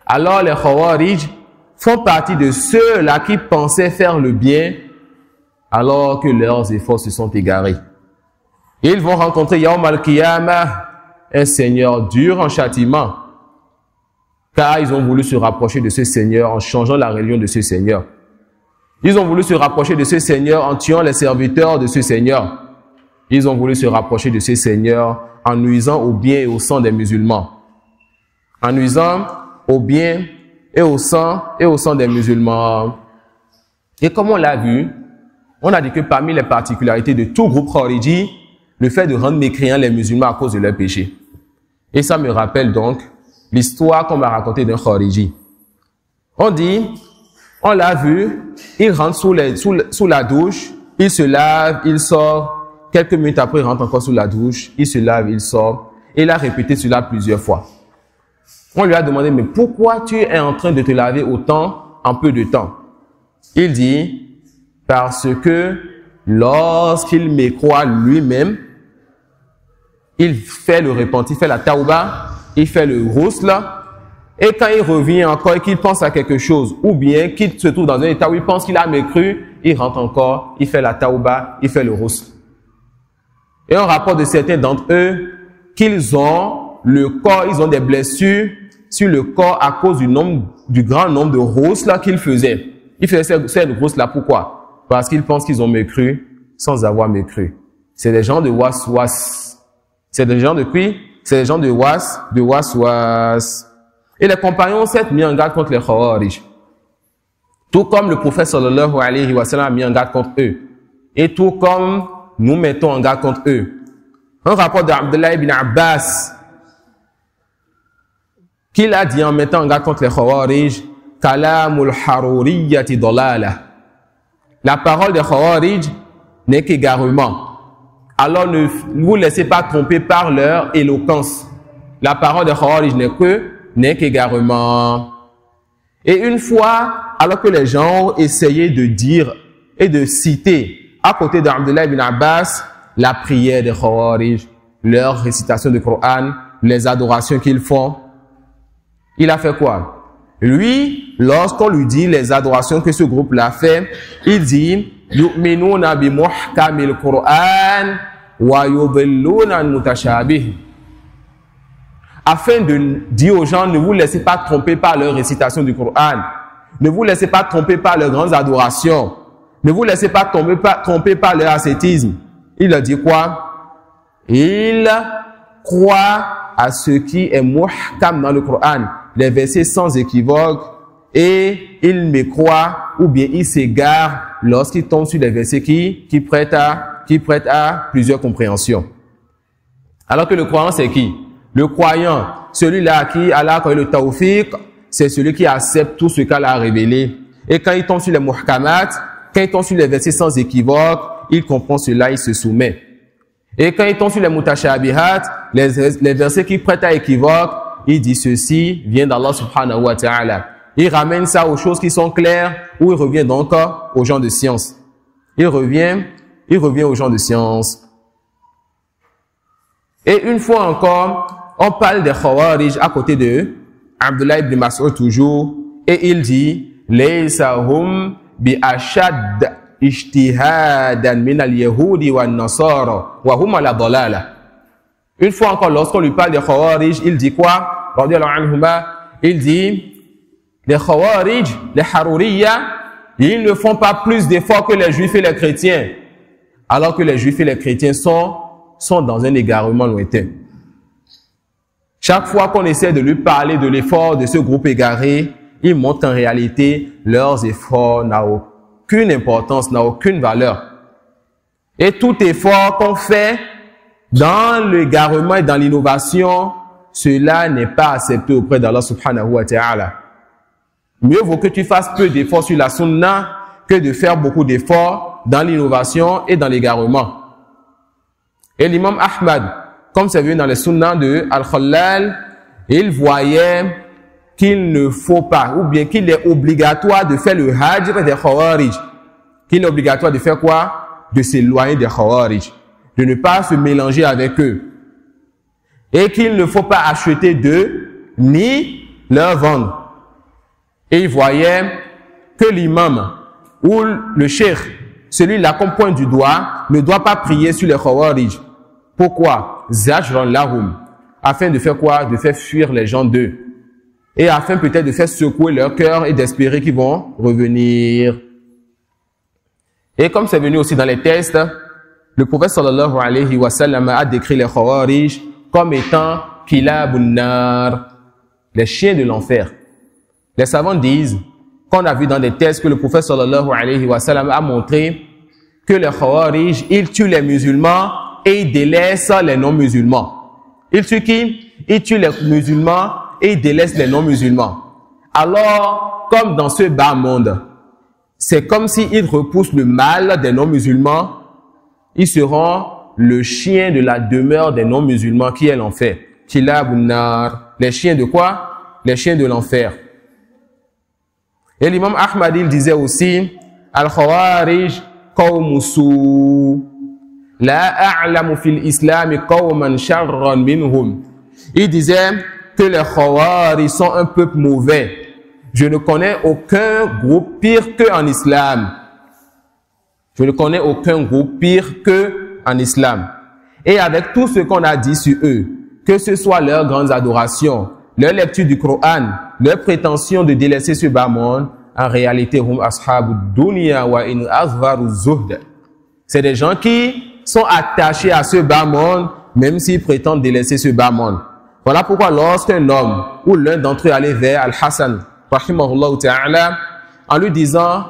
S1: Alors les Khawarij font partie de ceux-là qui pensaient faire le bien alors que leurs efforts se sont égarés. Ils vont rencontrer Yawm al-Qiyamah, un Seigneur dur en châtiment, car ils ont voulu se rapprocher de ce Seigneur en changeant la religion de ce Seigneur. Ils ont voulu se rapprocher de ce Seigneur en tuant les serviteurs de ce Seigneur. Ils ont voulu se rapprocher de ce Seigneur en nuisant au bien et au sang des musulmans. En nuisant au bien et au sang des musulmans. Et comme on l'a vu, on a dit que parmi les particularités de tout groupe Khariji, le fait de rendre mécréants les musulmans à cause de leurs péchés. Et ça me rappelle donc l'histoire qu'on m'a racontée d'un Khariji. On dit, on l'a vu, il rentre sous la douche, il se lave, il sort. Quelques minutes après, il rentre encore sous la douche, il se lave, il sort. Et il a répété cela plusieurs fois. On lui a demandé, mais pourquoi tu es en train de te laver autant en peu de temps? Il dit, parce que lorsqu'il mécroit lui-même, il fait le repentir, il fait la taouba, il fait le ghusl, et quand il revient encore et qu'il pense à quelque chose, ou bien qu'il se trouve dans un état où il pense qu'il a mécru, il rentre encore, il fait la taouba, il fait le ghusl. Et on rapporte de certains d'entre eux qu'ils ont le corps, ils ont des blessures sur le corps à cause du grand nombre de ghusl qu'ils faisaient. Ils faisaient cette ghusl-là, pourquoi? Parce qu'ils pensent qu'ils ont mécru sans avoir mécru. C'est des gens de was-was. C'est des gens de qui? C'est des gens de was-was. Et les compagnons s'est mis en garde contre les Khawarij. Tout comme le prophète sallallahu alayhi wa sallam a mis en garde contre eux. Et tout comme nous mettons en garde contre eux. Un rapport d'Abdullah ibn Abbas, qu'il a dit en mettant en garde contre les Khawarij, Kalamul haruriyyati dalala. La parole des Khawarij n'est qu'égarement. Alors ne vous laissez pas tromper par leur éloquence. La parole des Khawarij n'est qu'égarement. Et une fois, alors que les gens ont essayé de dire et de citer à côté d'Abdullah ibn Abbas la prière des Khawarij, leur récitation du Coran, les adorations qu'ils font, il a fait quoi? Lui, lorsqu'on lui dit les adorations que ce groupe-là fait, il dit yu'minuna bi muhkamil Qur'an wa yudhilluna al-mutashabih. Afin de dire aux gens, ne vous laissez pas tromper par leur récitation du Coran. Ne vous laissez pas tromper par leurs grandes adorations. Ne vous laissez pas tromper par leur ascétisme. Il a dit quoi? Il croit à ce qui est muhkam dans le Coran, les versets sans équivoque, et il mécroit ou bien il s'égare lorsqu'il tombe sur des versets qui prêtent à plusieurs compréhensions. Alors que le croyant, c'est qui? Le croyant, celui-là à qui Allah a accordé le tawfiq c'est celui qui accepte tout ce qu'Allah a révélé. Et quand il tombe sur les muhkamat, quand il tombe sur les versets sans équivoque, il comprend cela, il se soumet. Et quand il tombe sur les mutashabihat, les versets qui prêtent à équivoque, il dit ceci vient d'Allah subhanahu wa ta'ala. Il ramène ça aux choses qui sont claires, ou il revient donc aux gens de science. Il revient aux gens de science. Et une fois encore, on parle des Khawarij à côté de Abdullah ibn Mas'ud toujours, et il dit Laysa hum bi ashad ijtihadan min al-yahudi wa an-nasara wa hum ala dalala. Une fois encore, lorsqu'on lui parle des Khawarij, il dit quoi? Radiyallahu anhuma, il dit les Khawarij, les Haruriyya, ils ne font pas plus d'efforts que les Juifs et les chrétiens, alors que les Juifs et les chrétiens sont dans un égarement lointain. Chaque fois qu'on essaie de lui parler de l'effort de ce groupe égaré, il montre en réalité leurs efforts n'ont aucune importance, n'ont aucune valeur. Et tout effort qu'on fait dans l'égarement et dans l'innovation, cela n'est pas accepté auprès d'Allah subhanahu wa ta'ala. Mieux vaut que tu fasses peu d'efforts sur la sunna que de faire beaucoup d'efforts dans l'innovation et dans l'égarement. Et l'imam Ahmad, comme c'est vu dans les sunnah de Al-Khallal, il voyait qu'il ne faut pas, ou bien qu'il est obligatoire de faire le hajr des Khawarij. Qu'il est obligatoire de faire quoi? De s'éloigner des Khawarij. De ne pas se mélanger avec eux. Et qu'il ne faut pas acheter d'eux, ni leur vendre. Et il voyait que l'imam ou le cheikh, celui-là qu'on pointe du doigt, ne doit pas prier sur les Khawarij. Pourquoi? Zajran lahum. Afin de faire quoi? De faire fuir les gens d'eux. Et afin peut-être de faire secouer leur cœur et d'espérer qu'ils vont revenir. Et comme c'est venu aussi dans les textes, le prophète sallallahu alayhi wa sallam a décrit les Khawarij comme étant kilabun nar, les chiens de l'enfer. Les savants disent qu'on a vu dans des textes que le prophète sallallahu alayhi wa sallam a montré que les Khawarij, ils tuent les musulmans et ils délaissent les non-musulmans. Ils tuent qui? Ils tuent les musulmans et ils délaissent les non-musulmans. Alors, comme dans ce bas monde, c'est comme s'ils repoussent le mal des non-musulmans, ils seront le chien de la demeure des non-musulmans qui est l'enfer. Kilabun nar. Les chiens de quoi? Les chiens de l'enfer. Et l'imam Ahmad, il disait aussi, Al-Khawarij qawmusu, la a'lamu fil islam qawman sharran minhum. Il disait que les Khawarij sont un peuple mauvais. Je ne connais aucun groupe pire qu'en islam. Je ne connais aucun groupe pire qu'en islam. Et avec tout ce qu'on a dit sur eux, que ce soit leurs grandes adorations, leur lecture du Coran, leur prétention de délaisser ce bas monde, en réalité, hum ashabu dunya wa in azvaru zuhd. C'est des gens qui sont attachés à ce bas monde, même s'ils prétendent délaisser ce bas monde. Voilà pourquoi lorsqu'un homme ou l'un d'entre eux allait vers Al-Hassan, rahimahullah ta'ala, en lui disant,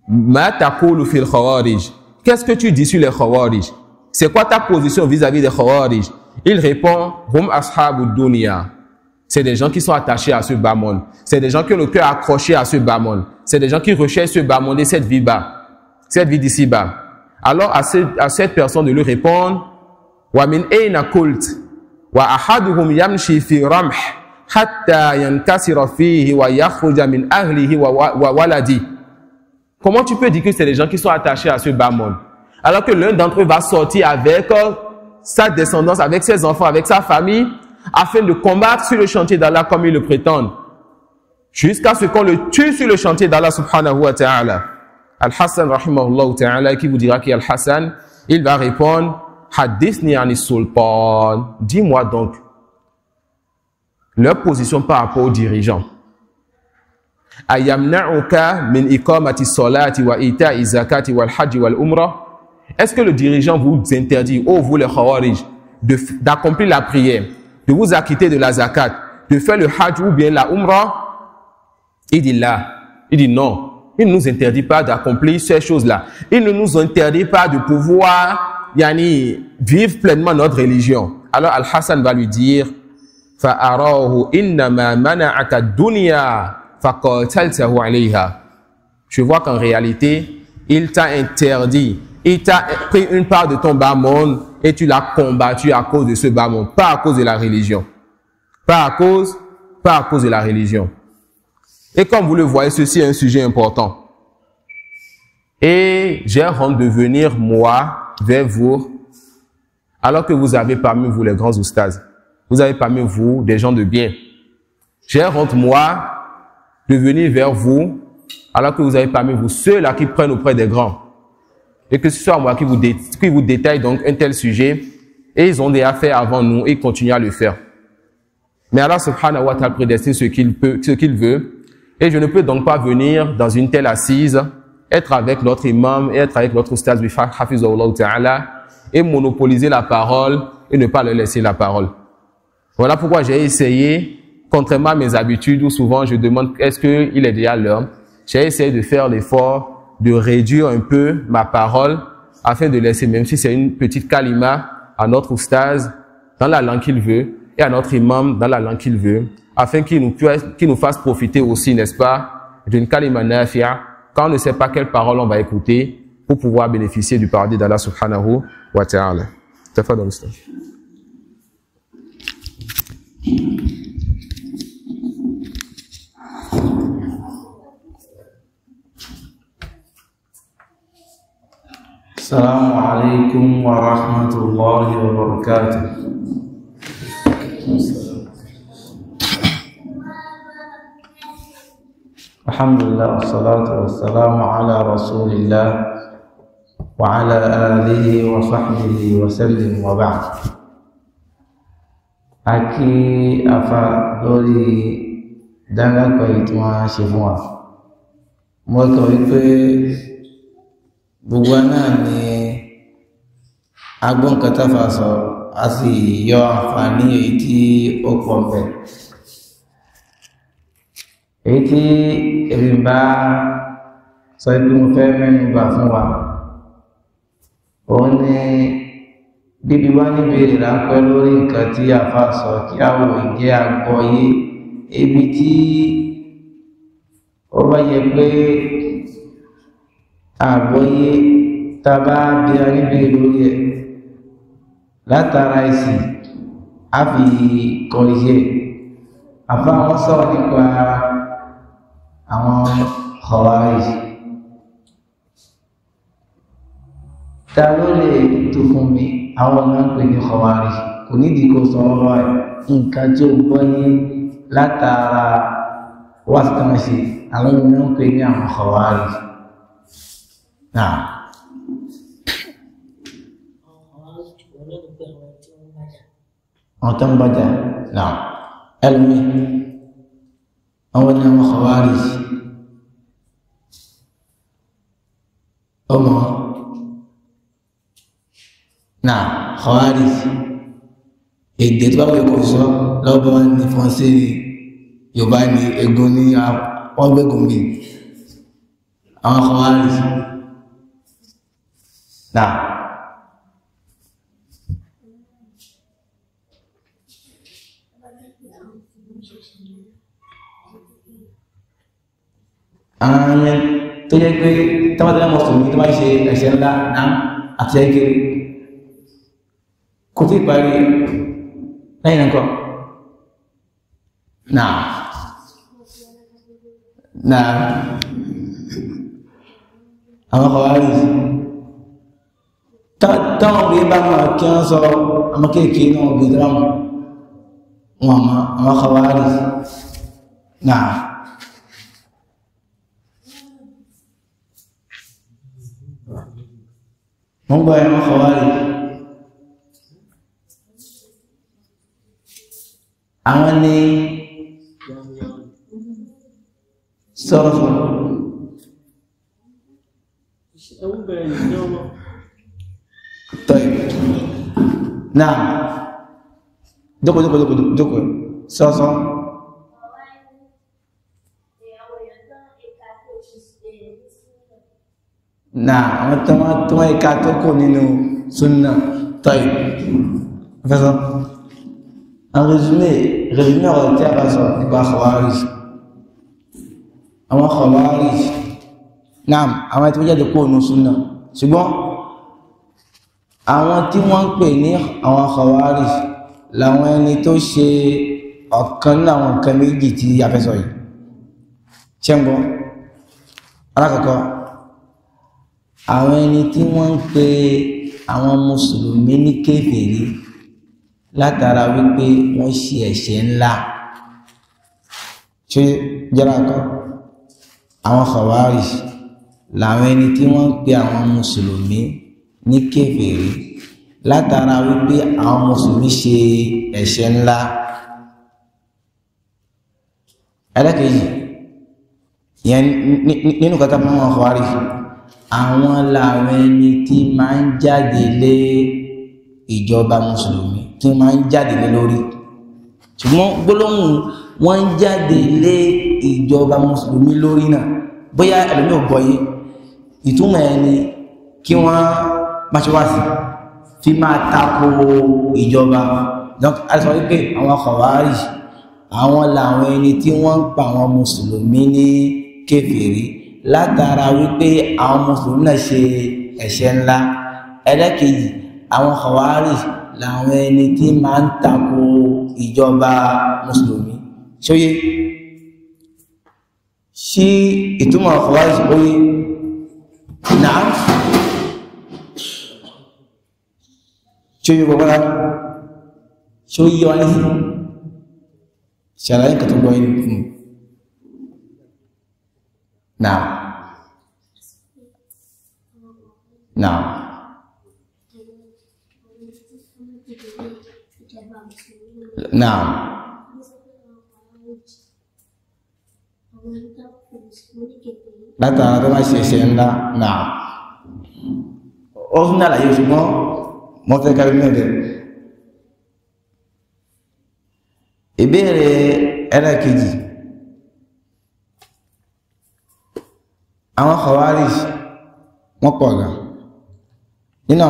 S1: ma taqulu fil khawarij. Qu'est-ce que tu dis sur les Khawarij? C'est quoi ta position vis-à-vis des Khawarij? Il répond, hum ashabu dunya. C'est des gens qui sont attachés à ce bas monde. C'est des gens qui ont le cœur accroché à ce bas monde. C'est des gens qui recherchent ce bas monde et cette vie bas. Cette vie d'ici bas. Alors à cette personne de lui répondre, wa min ayna kult wa ahaduhum yamshi fi ramh hatta yankasira fihi wa yakhruja min ahlihi wa waladi. Comment tu peux dire que c'est des gens qui sont attachés à ce bas monde? Alors que l'un d'entre eux va sortir avec sa descendance, avec ses enfants, avec sa famille, afin de combattre sur le chantier d'Allah comme ils le prétendent. Jusqu'à ce qu'on le tue sur le chantier d'Allah subhanahu wa ta'ala. Al-Hassan rahimahullah ta'ala, qui vous dira qui est Al-Hassan, il va répondre, Hadithni anis sultan. Dis-moi donc leur position par rapport aux dirigeants. Ayamna'uka min iqamati salati wa ita'i zakati wal hajj wal umrah. Est-ce que le dirigeant vous interdit, oh vous les Khawarij, d'accomplir la prière, de vous acquitter de la zakat, de faire le hajj ou bien la umrah? Il dit là, il dit non. Il ne nous interdit pas d'accomplir ces choses-là. Il ne nous interdit pas de pouvoir vivre pleinement notre religion. Alors Al-Hassan va lui dire, فأراه إنما منعك الدنيا فقاتلته عليها. Je vois qu'en réalité, il t'a interdit, il t'a pris une part de ton bas monde et tu l'as combattu à cause de ce bas monde, pas à cause de la religion. Pas à cause de la religion. Et comme vous le voyez, ceci est un sujet important. Et j'ai honte de venir, moi, vers vous, alors que vous avez parmi vous les grands oustas. Vous avez parmi vous des gens de bien. J'ai honte, moi, de venir vers vous, alors que vous avez parmi vous ceux-là qui prennent auprès des grands. Et que ce soit moi qui vous détaille donc un tel sujet, et ils ont déjà fait avant nous, et ils continuent à le faire. Mais Allah subhanahu wa ta'ala prédestine ce qu'il veut, et je ne peux donc pas venir dans une telle assise, être avec notre imam, et être avec notre ustaz, hafizahullah ta'ala, et monopoliser la parole, et ne pas leur laisser la parole. Voilà pourquoi j'ai essayé, contrairement à mes habitudes où souvent je demande est-ce qu'il est déjà l'heure, j'ai essayé de faire l'effort de réduire un peu ma parole afin de laisser, même si c'est une petite kalima, à notre oustaz dans la langue qu'il veut et à notre imam dans la langue qu'il veut, afin qu'il nous fasse profiter aussi, n'est-ce pas, d'une kalima nafi'a, quand on ne sait pas quelle parole on va écouter pour pouvoir bénéficier du paradis d'Allah subhanahu wa ta'ala. Tafadhal ustaz.
S2: Assalamu alaikum wa rahmatullahi wa barakatuh. Alhamdulillah wassalatu wassalamu ala rasulillah wa ala alihi wa sahbihi wa sallim wa ba'd. Aki afa lórí dáńgákọ̀ yìí tí wọ́n ṣe fún wa. Mo kọ̀ wípé gbogbo náà ni agbóǹkátàfà sọ a sì yọ àǹfààní èyí tí ó pọ̀ bẹ̀. Èyí tí èmi bá sọ pé mo fẹ́ mẹ́nu bà fún wa òun ni bíbí wá níbèrè ráńpẹ́ lórí nǹkan tí àfà sọ kí a wò jẹ́ àgbọ́yé ibi tí ó bá yẹ pé àgbọ́yé tàbá bí a níbèrè lórí ẹ̀ látara ìsìn a fi kọ̀ọ̀yẹ́ àfà wọn sọ̀rọ̀ nípa àwọn Khawarij. Ta ló lè tó fún mi àwọn ọmọ ń pè ní Khawarij? Kò nídìí kó sọ ọ̀rọ̀ ẹ̀ nǹkan tí ó gbọ́yé látara wáṣítàmọ̀ṣe àwọn ọmọ ń pè ní àwọn Khawarij. Náà àwọn tó ń bàjá náà ẹlùmí àwọn ní àwọn Khawarij ọmọ náà Khawarij èdè tó bá wọ́n kò sọ lọ́bọ̀ ní fọ́nsí Yorùbá ní egun ní ọgbẹ́gun bí àwọn Khawarij náà àwọn tó jẹ́ pé tọ́wọ́tẹ́lẹ́ mùsùlùmí tó bá ṣe ẹ̀ṣẹ̀ ńlá náà àti ẹgbẹ́ kò tí parí lẹ́yìn nǹkan náà àwọn Khawarij táwọn bí bá máa kí wọ́n sọ ọmọ kéèkéé náà bí dáwọn wọn àwọn Khawarij náà wọ́n gbọ́ ẹ̀mọ́ Khawarij àwọn ni sọ̀rọ̀ fún tọ́yì náà jókòó sọ́sọ́ náà àwọn tó wọ́n ìka tó kò nínú súnnà tọ́yì fẹ́sọ́ En résumé ọ̀rọ̀ tí a bá sọ nípa Khawarij. Àwọn Khawarij, naam, àwọn tí wọ́n jáde kúrò nínú Sunnah. Ṣùgbọ́n àwọn tí wọ́n ń pè ní àwọn Khawarij làwọn ẹni tó ṣe ọ̀kan nínú àwọn nǹkan méjì tí a fẹ́ sọ yìí. Ṣẹ́ngbọ́n, alákọ̀ọ́kọ́, àwọn ẹni tí wọ́n ń pe àwọn mùsùlùmí ní kèfèrí látara wípé wọ́n ṣe ẹ̀ṣẹ̀ ńlá. Ṣé jẹ́ra kọ́? Àwọn Khawarij làwọn ẹni tí wọ́n ń pe àwọn mùsùlùmí ní kèfèrí látara wípé àwọn mùsùlùmí ṣe ẹ̀ṣẹ̀ ńlá. Ẹlẹ́kejì, ìyẹn nínú kata mọ́ àwọn Khawarij, àwọn làwọn ẹni tí máa ń jáde lé ìjọba mùsùlùmí, tí máa ń jáde lé lórí. Ṣùgbọ́n gbólóhùn wọ́n ń jáde lé ìjọba mùsùlùmí lórí náà, bóyá ẹlòmí ò gbọ́yé, ìtumọ̀ ẹni kí wọ́n máṣíwáṣí fi máa tako ìjọba. Donc a sọ wípé àwọn Khawarij àwọn làwọn ẹni tí wọ́n ń pa àwọn mùsùlùmí ní kèfèrí látara wípé àwọn mùsùlùmí náà ṣe ẹ̀ṣẹ̀ ńlá. Ẹlẹ́kejì, àwọn Khawarij làwọn ẹni tí máa ń tako ìjọba mùsùlùmí. Ṣóyé sí ìtumọ̀ Khawarij orí náà ṣóyé gbogbo rá ṣóyé wá ní ṣàlàyé nǹkan tó gbọ́ yìí fún náà. Now, látara tó máa ṣe ẹ̀ṣẹ̀ ńlá náà. Ó fún ní àlàyé ṣùgbọ́n mo fẹ́ kárí mẹ́rẹ̀. Ìbéèrè ẹlẹ́kejì, àwọn Khawarij wọ́n pọ̀ gan. Nínú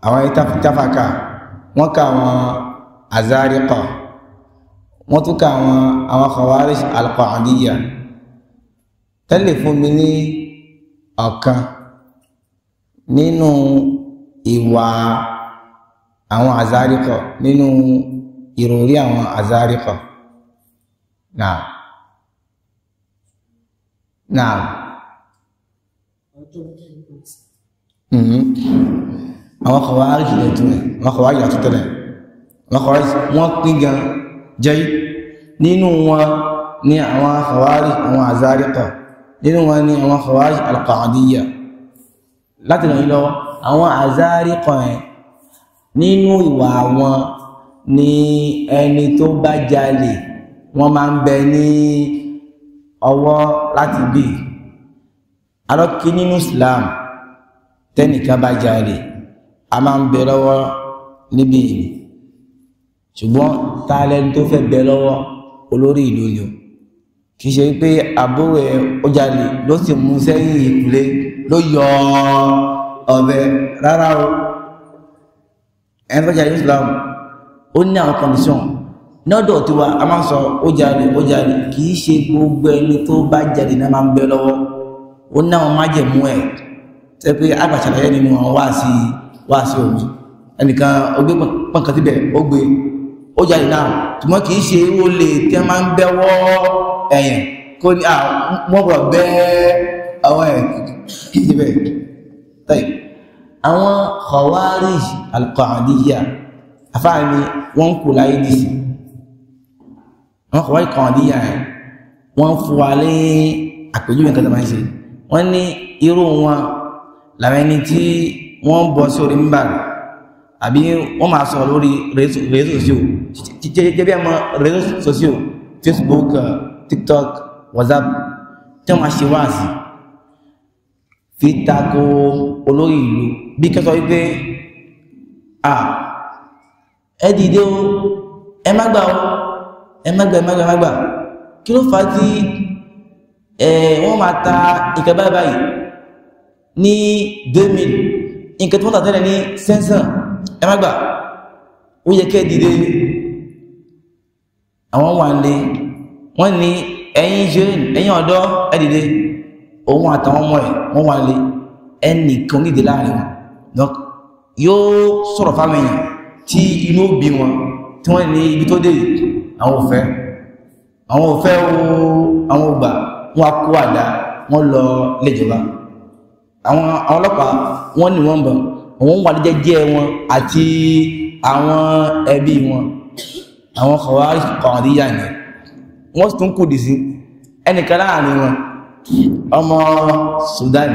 S2: àwọn ìtafàkà wọ́n ká àwọn Azariqa, wọ́n tún ká àwọn Khawarij al-Qa'idiyya. Tẹ́lẹ̀ fún mi ní ọ̀kan nínú ìwà àwọn Azariqa, nínú ìròrí àwọn Azariqa. Náà àwọn Khawarij lè tún ẹ̀, àwọn Khawarij àtún tẹ́lẹ̀, àwọn Khawarij wọ́n pín gan jẹ́. Nínú wọn ní àwọn Khawarij àwọn Azariqa, nínú wọn ní àwọn Khawarij al-Qa'idiyya. Láti lọ lọ́wọ́ àwọn Azariqa ẹ̀, nínú ìwà wọn ní ẹni tó bá jalè wọ́n máa ń bẹ ní ọwọ́ láti bí. Alọ́kí nínú Islam tẹ́nìkan bá jalè a máa ń bẹ lọ́wọ́ níbi ìlú, ṣùgbọ́n tààlẹ́ni tó fẹ́ bẹ lọ́wọ́ olórí ìlú ni o. Kìí ṣe pé àbúrò ẹ̀ ó jalè ló sì mú sẹ́yìn ìkùlé ló yọ ọ̀bẹ rárá o. ẹni tó jalè Islam ó ní àwọn condition lọ́dọ̀ tí wa a máa ń sọ ó jalè kìí ṣe gbogbo ẹni tó bá jalè náà máa ń bẹ lọ́wọ́. Ó ní àwọn májẹ̀mú ẹ̀ tẹ́ pé àgbàṣàlàyé nínú àwọn wá sí omi. Ẹnìkan ó gbé pọ̀nkà síbẹ̀ ó gbé ó jalè náà, ṣùgbọ́n kìí ṣe ó lè tẹ́ máa ń bẹ́wọ́ ẹ̀yẹn kó ní wọ́n bọ̀ bẹ́ àwọn ẹ̀ síbẹ̀. Àwọn Khawarij al-Qa'idiyya afáàní wọ́n kò láyé dìsí. Àwọn Khawarij al-Qa'idiyya ẹ̀ wọ́n fún wa lé àpèjúwe nǹkan tó máa ń ṣe. Wọ́n ní irú wọn làwọn ẹni tí wọ́n bọ́ sí orí mímbà àbí wọ́n máa sọ lórí réseau jẹ́ bí ẹmọ réseau social, Facebook, TikTok, WhatsApp, tí wọ́n máa ṣe wáàsí fi tako olórí ìlú bí kẹ́sọ̀ wípé ẹ dìde o, ẹ má gbà o, ẹ má gbà. Kí ló fà á tí wọ́n máa ta nǹkan báyìí ní 2000, nǹkan tí wọ́n tà tẹ́lẹ̀ ní 500, ẹ má gbà. Ó yẹ kẹ́ dìde àwọn wà ń lé wọ́n ní ẹ̀yin ọ̀dọ́ ẹ dìde òun àtàwọn ọmọ ẹ̀ wọ́n wà ń lé ẹnìkan nídìí láàrin wọn donc yóò sọ̀rọ̀ fáwọn èèyàn tí inú bí wọn tí wọ́n ní ibi tó dé àwọn òfẹ́ àwọn ògbà wọ́n kó àdá wọ́n lọ lẹ́jọba àwọn ọlọ́pàá wọ́n ní wọ́n bọ̀ wọ́n wà jẹ́jẹ́ wọn àti àwọn ẹbí wọn àwọn Khawarij Qadiyya ni wọ́n tún kù dì sí ẹnìkan láàrin wọn ọmọ Sudan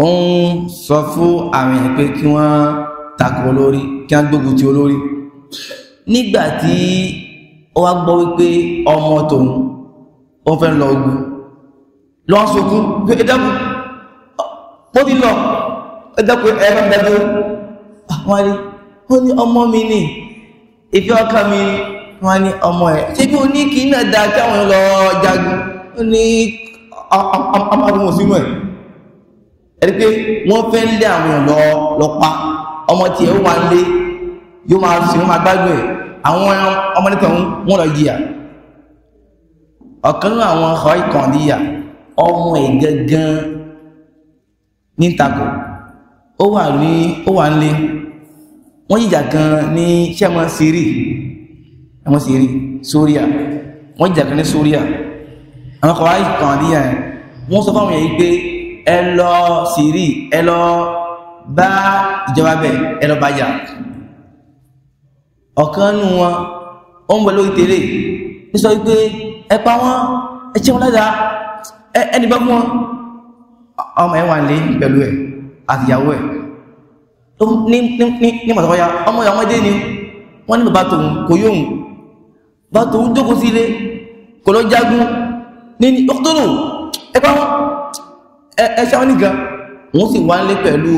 S2: ó ń sọ fún àwọn èèyàn pé kí wọ́n takò olórí kí wọ́n gbógun ti olórí nígbàtí ó wá gbọ́ wípé ọmọ tòun ó fẹ́ lọ ogun lọ́n sókún pé ẹ̀dàkùn ó ti lọ ẹ̀dàkùn ẹ̀rọ ìdájọ́ wọ́n rí ó ní ọmọ mi ní ìfẹ́ ọkà mi wọ́n ní ọmọ ẹ̀ ṣe bí ó ní kí náà dá kí àwọn lọ jagun ó ní ọmọdún sínú ẹ̀ ẹ̀rí pé wọ́n fẹ́ lé àwọn èèyàn lọ pa ọmọ tí ẹ̀ wà lé yóò máa sì wọ́n máa gbádùn ẹ̀ àwọn ọmọ nípa wọn lọ jìyà ọ̀kan náà àwọn Khawarij Qadiyya ọmọ ẹ̀ gangan ní takò ó wà ń lé wọ́n jìjà kan ní sẹ́mọ̀ Syria Syria wọ́n jìjà kan ní Syria àwọn Khawarij Qadiyya wọ́n sọ fáwọn èèyàn pé ẹ lọ Syria ẹ lọ bá ìjọba bẹ̀ ẹ lọ bá jà ọ̀kan nù wọn ó ń bọ̀ lórí tẹ́lẹ̀ ní sọ wípé ẹ pa wọ́n ẹ ṣe wọn ládàá ẹni bá fún wọn ọmọ ẹ wà lé pẹ̀lú ẹ̀ àtìyàwó ẹ̀ ní mọ̀tàkọ́yà ọmọ ìyàwó ọmọdé ni wọ́n ní bàbá tòun kò yóhùn bá tòun jókòó sí ilé kò lọ jagun ní ọkùtòrò ẹ pa wọ́n ẹ ṣe wọn nìkan wọ́n sì wá lé pẹ̀lú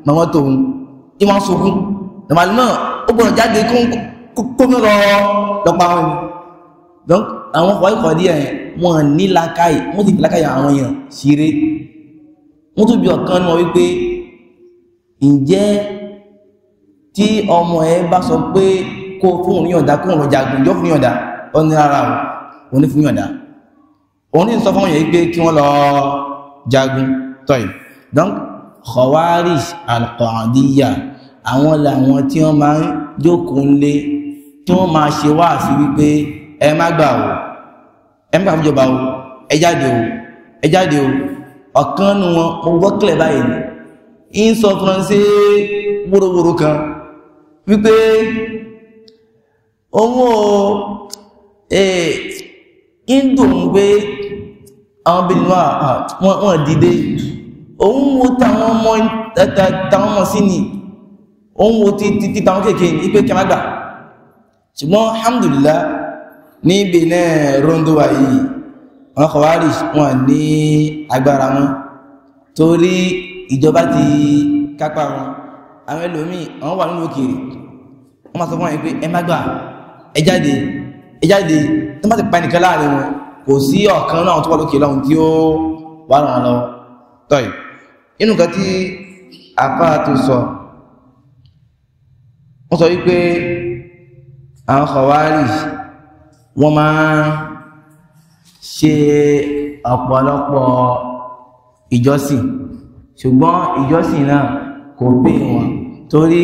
S2: màmá tòun ìwọ̀n sókún nàmàlú náà ó gbọ́dọ̀ jáde kó mú lọ́pàá wọn ni donc àwọn Khawarij Qadiyya wọn ní làákàyè wọ́n ti fi làákàyè àwọn èèyàn ṣeré wọ́n tún bí ọ̀kan náà wípé ǹjẹ́ tí ọmọ ẹ bá sọ pé kó fún òun yọ̀ǹda kó òun lọ jagun yóò fún yọ̀ǹda ó ní ara òun ní fún yọ̀ǹda òun ní sọ fún òun yẹn pé kí wọ́n lọ jagun tọ́yì donc Khawarij al-Qadiyya àwọn làwọn tí wọ́n máa ń jókòó ńlé tí wọ́n máa ṣe wá sí wípé ẹ má gbà o ẹ má gbà fúnjọba o ẹ jáde o ọ̀kan nu wọn mo gbọ́ kílẹ̀ báyìí ní ń sọ fúnransé wóróworó kan wípé òun ò ń dùn pé àwọn obìnrin wọn dìde òun wo táwọn ọmọ sí ni òun wo ti táwọn kéèkéè ní pé kẹmàgbà ṣùgbọ́n alhamdulillah ní Benin rondo wa yìí àwọn Khawarij wọn ní agbára wọn torí ìjọba ti kápá wọn àwọn ẹlòmíì àwọn wà nínú òkèèrè wọ́n máa sọ fún wọn pé ẹ má gbà ẹ jáde tó má ti pa nìkan láàrin wọn kò sí ọ̀kan náà tó wà lókè lọ́hùn tí ó wà ràn lọ́wọ́ tọ́yì inú kan tí apá tó sọ wọ́n sọ wípé àwọn Khawarij wọ́n máa ṣe ọ̀pọ̀lọpọ̀ ìjọsìn ṣùgbọ́n ìjọsìn náà kò pé wọn torí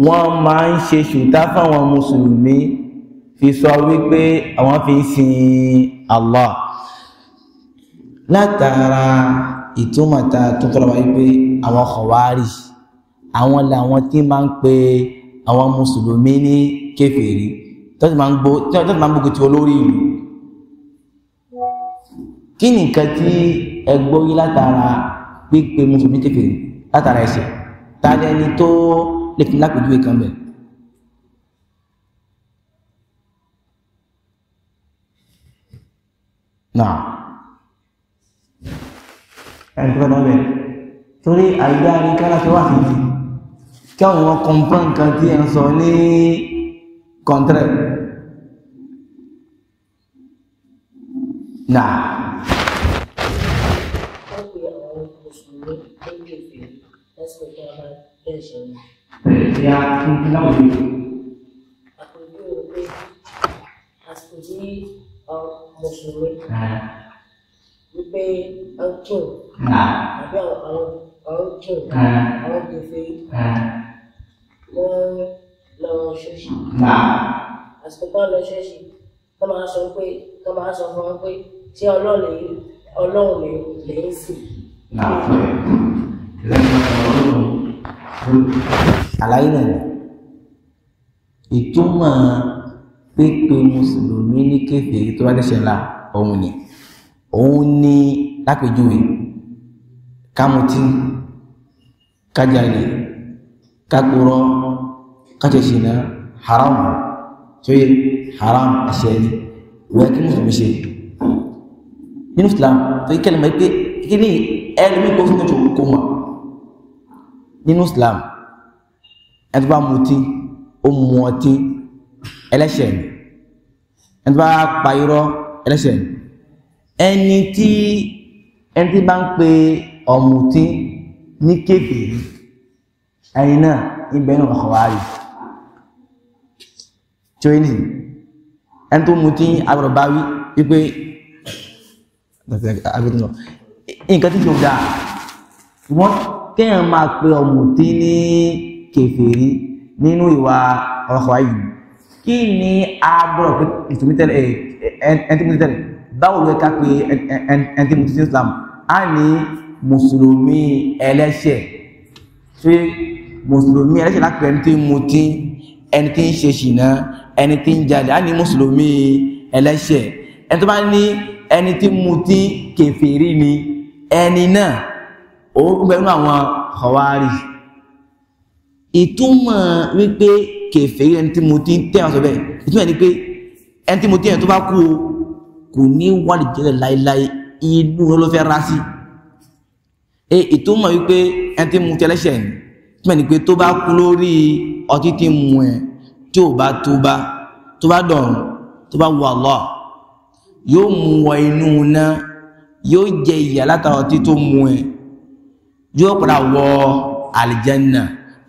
S2: wọ́n máa ń ṣe ṣùtá fáwọn mùsùlùmí fi sọ wípé àwọn fi ń sin Allah látara ìtumọ̀ta tó tọ́lọ̀ wáyé pé àwọn Khawarij àwọn làwọn tí máa ń pe àwọn mùsùlùmí ní kèfèrí tó ti máa ń gbógun ti olórí ìlú kí ni nǹkan tí ẹ gbọ́ yí látara pípe mùsùlùmí kèfèrí látara ẹ̀ṣẹ̀ ta ni ẹni tó lè fi lápèjúwe kan bẹ̀. náà ẹni tó bá dábẹ̀ torí àìdá ní kára ṣe wà fìdí kí àwọn ọmọ kọ̀ǹpọ̀n nǹkan tí ẹ ń sọ ní kọ̀ǹtrẹ̀ náà. Ya,
S3: sí mùsùlùmí wípé ọ̀kìn àbí àwọn ọ̀kìn àwọn gbèfé wọ́n lọ ṣọ́ọ̀ṣì àsìkò tó lọ ṣọ́ọ̀ṣì tó máa sọ fún wọn pé tí ọlọ́run lè ń sìn.
S2: àlàyé náà ìtumọ̀ pípe mùsùlùmí ní kèfèrí tó bá dẹ́ṣẹ̀ ńlá òun ni lápèjúwe ká mutí ká jalè ká purọ́ ká ṣe ṣìnà haram tí ó yẹ haram ẹ̀ṣẹ̀ ni wọ́n kí mùsùlùmí ṣe nínú Islam tó yí kẹ́lẹ̀ mọ́ pé kí ní ẹlùmí kó fún ojú kó mọ̀ nínú Islam ẹni tó bá mutí ó mu ọtí ẹlẹ́ṣẹ̀ ni ẹni tó bá pa irọ́ ẹlẹ́ṣẹ̀ ni ẹni tí bá ń pe ọ̀mùtí ní kèfèrí ẹni náà ibẹ̀ náà Khawarij tí ó ní ẹni tó mutí agbọ̀dọ̀ bá wí wípé nǹkan tí kò dáa wọ́n kéèyàn máa pe ọ̀mùtí ní kèfèrí nínú ìwà ọ̀rọ̀ yìí kí ni agbọ̀rọ̀ pé ìtùmí tẹ́lẹ̀ ẹni tí mo ti tẹ́lẹ̀ báwo ló ká pé ẹni tí mo ti sí Islam a ní mùsùlùmí ẹlẹ́ṣẹ̀ ṣé mùsùlùmí ẹlẹ́ṣẹ̀ láti ẹni tí mo ti ẹni tí ń ṣe ṣìnà ẹni tí ń jalè a ní mùsùlùmí ẹlẹ́ṣẹ̀ ẹni tó bá ní ẹni tí mo ti kèfèrí ni ẹni náà ó gbẹ̀rún àwọn Khawarij ìtumọ̀ wípé kèfèrí ẹni tí mo ti tẹ́wọ̀n sọ bẹ́ẹ̀ ìtumọ̀ ni pé ẹni tí mo ti ẹni tó bá kú kò ní wàlì jẹ́lẹ̀ láíláí inú ló fẹ́ rá sí ìtumọ̀ wípé ẹni tí mo ti ẹlẹ́ṣẹ̀ ni ìtumọ̀ ni pé tó bá kú lórí ọtí tí mu ẹ̀ tí ò bá tó bá dọ̀rùn tó bá wọ Allah yóò mú wọ inú náà yóò jẹ ìyà látara ọtí tó mu ẹ̀ yóò padà wọ aljanna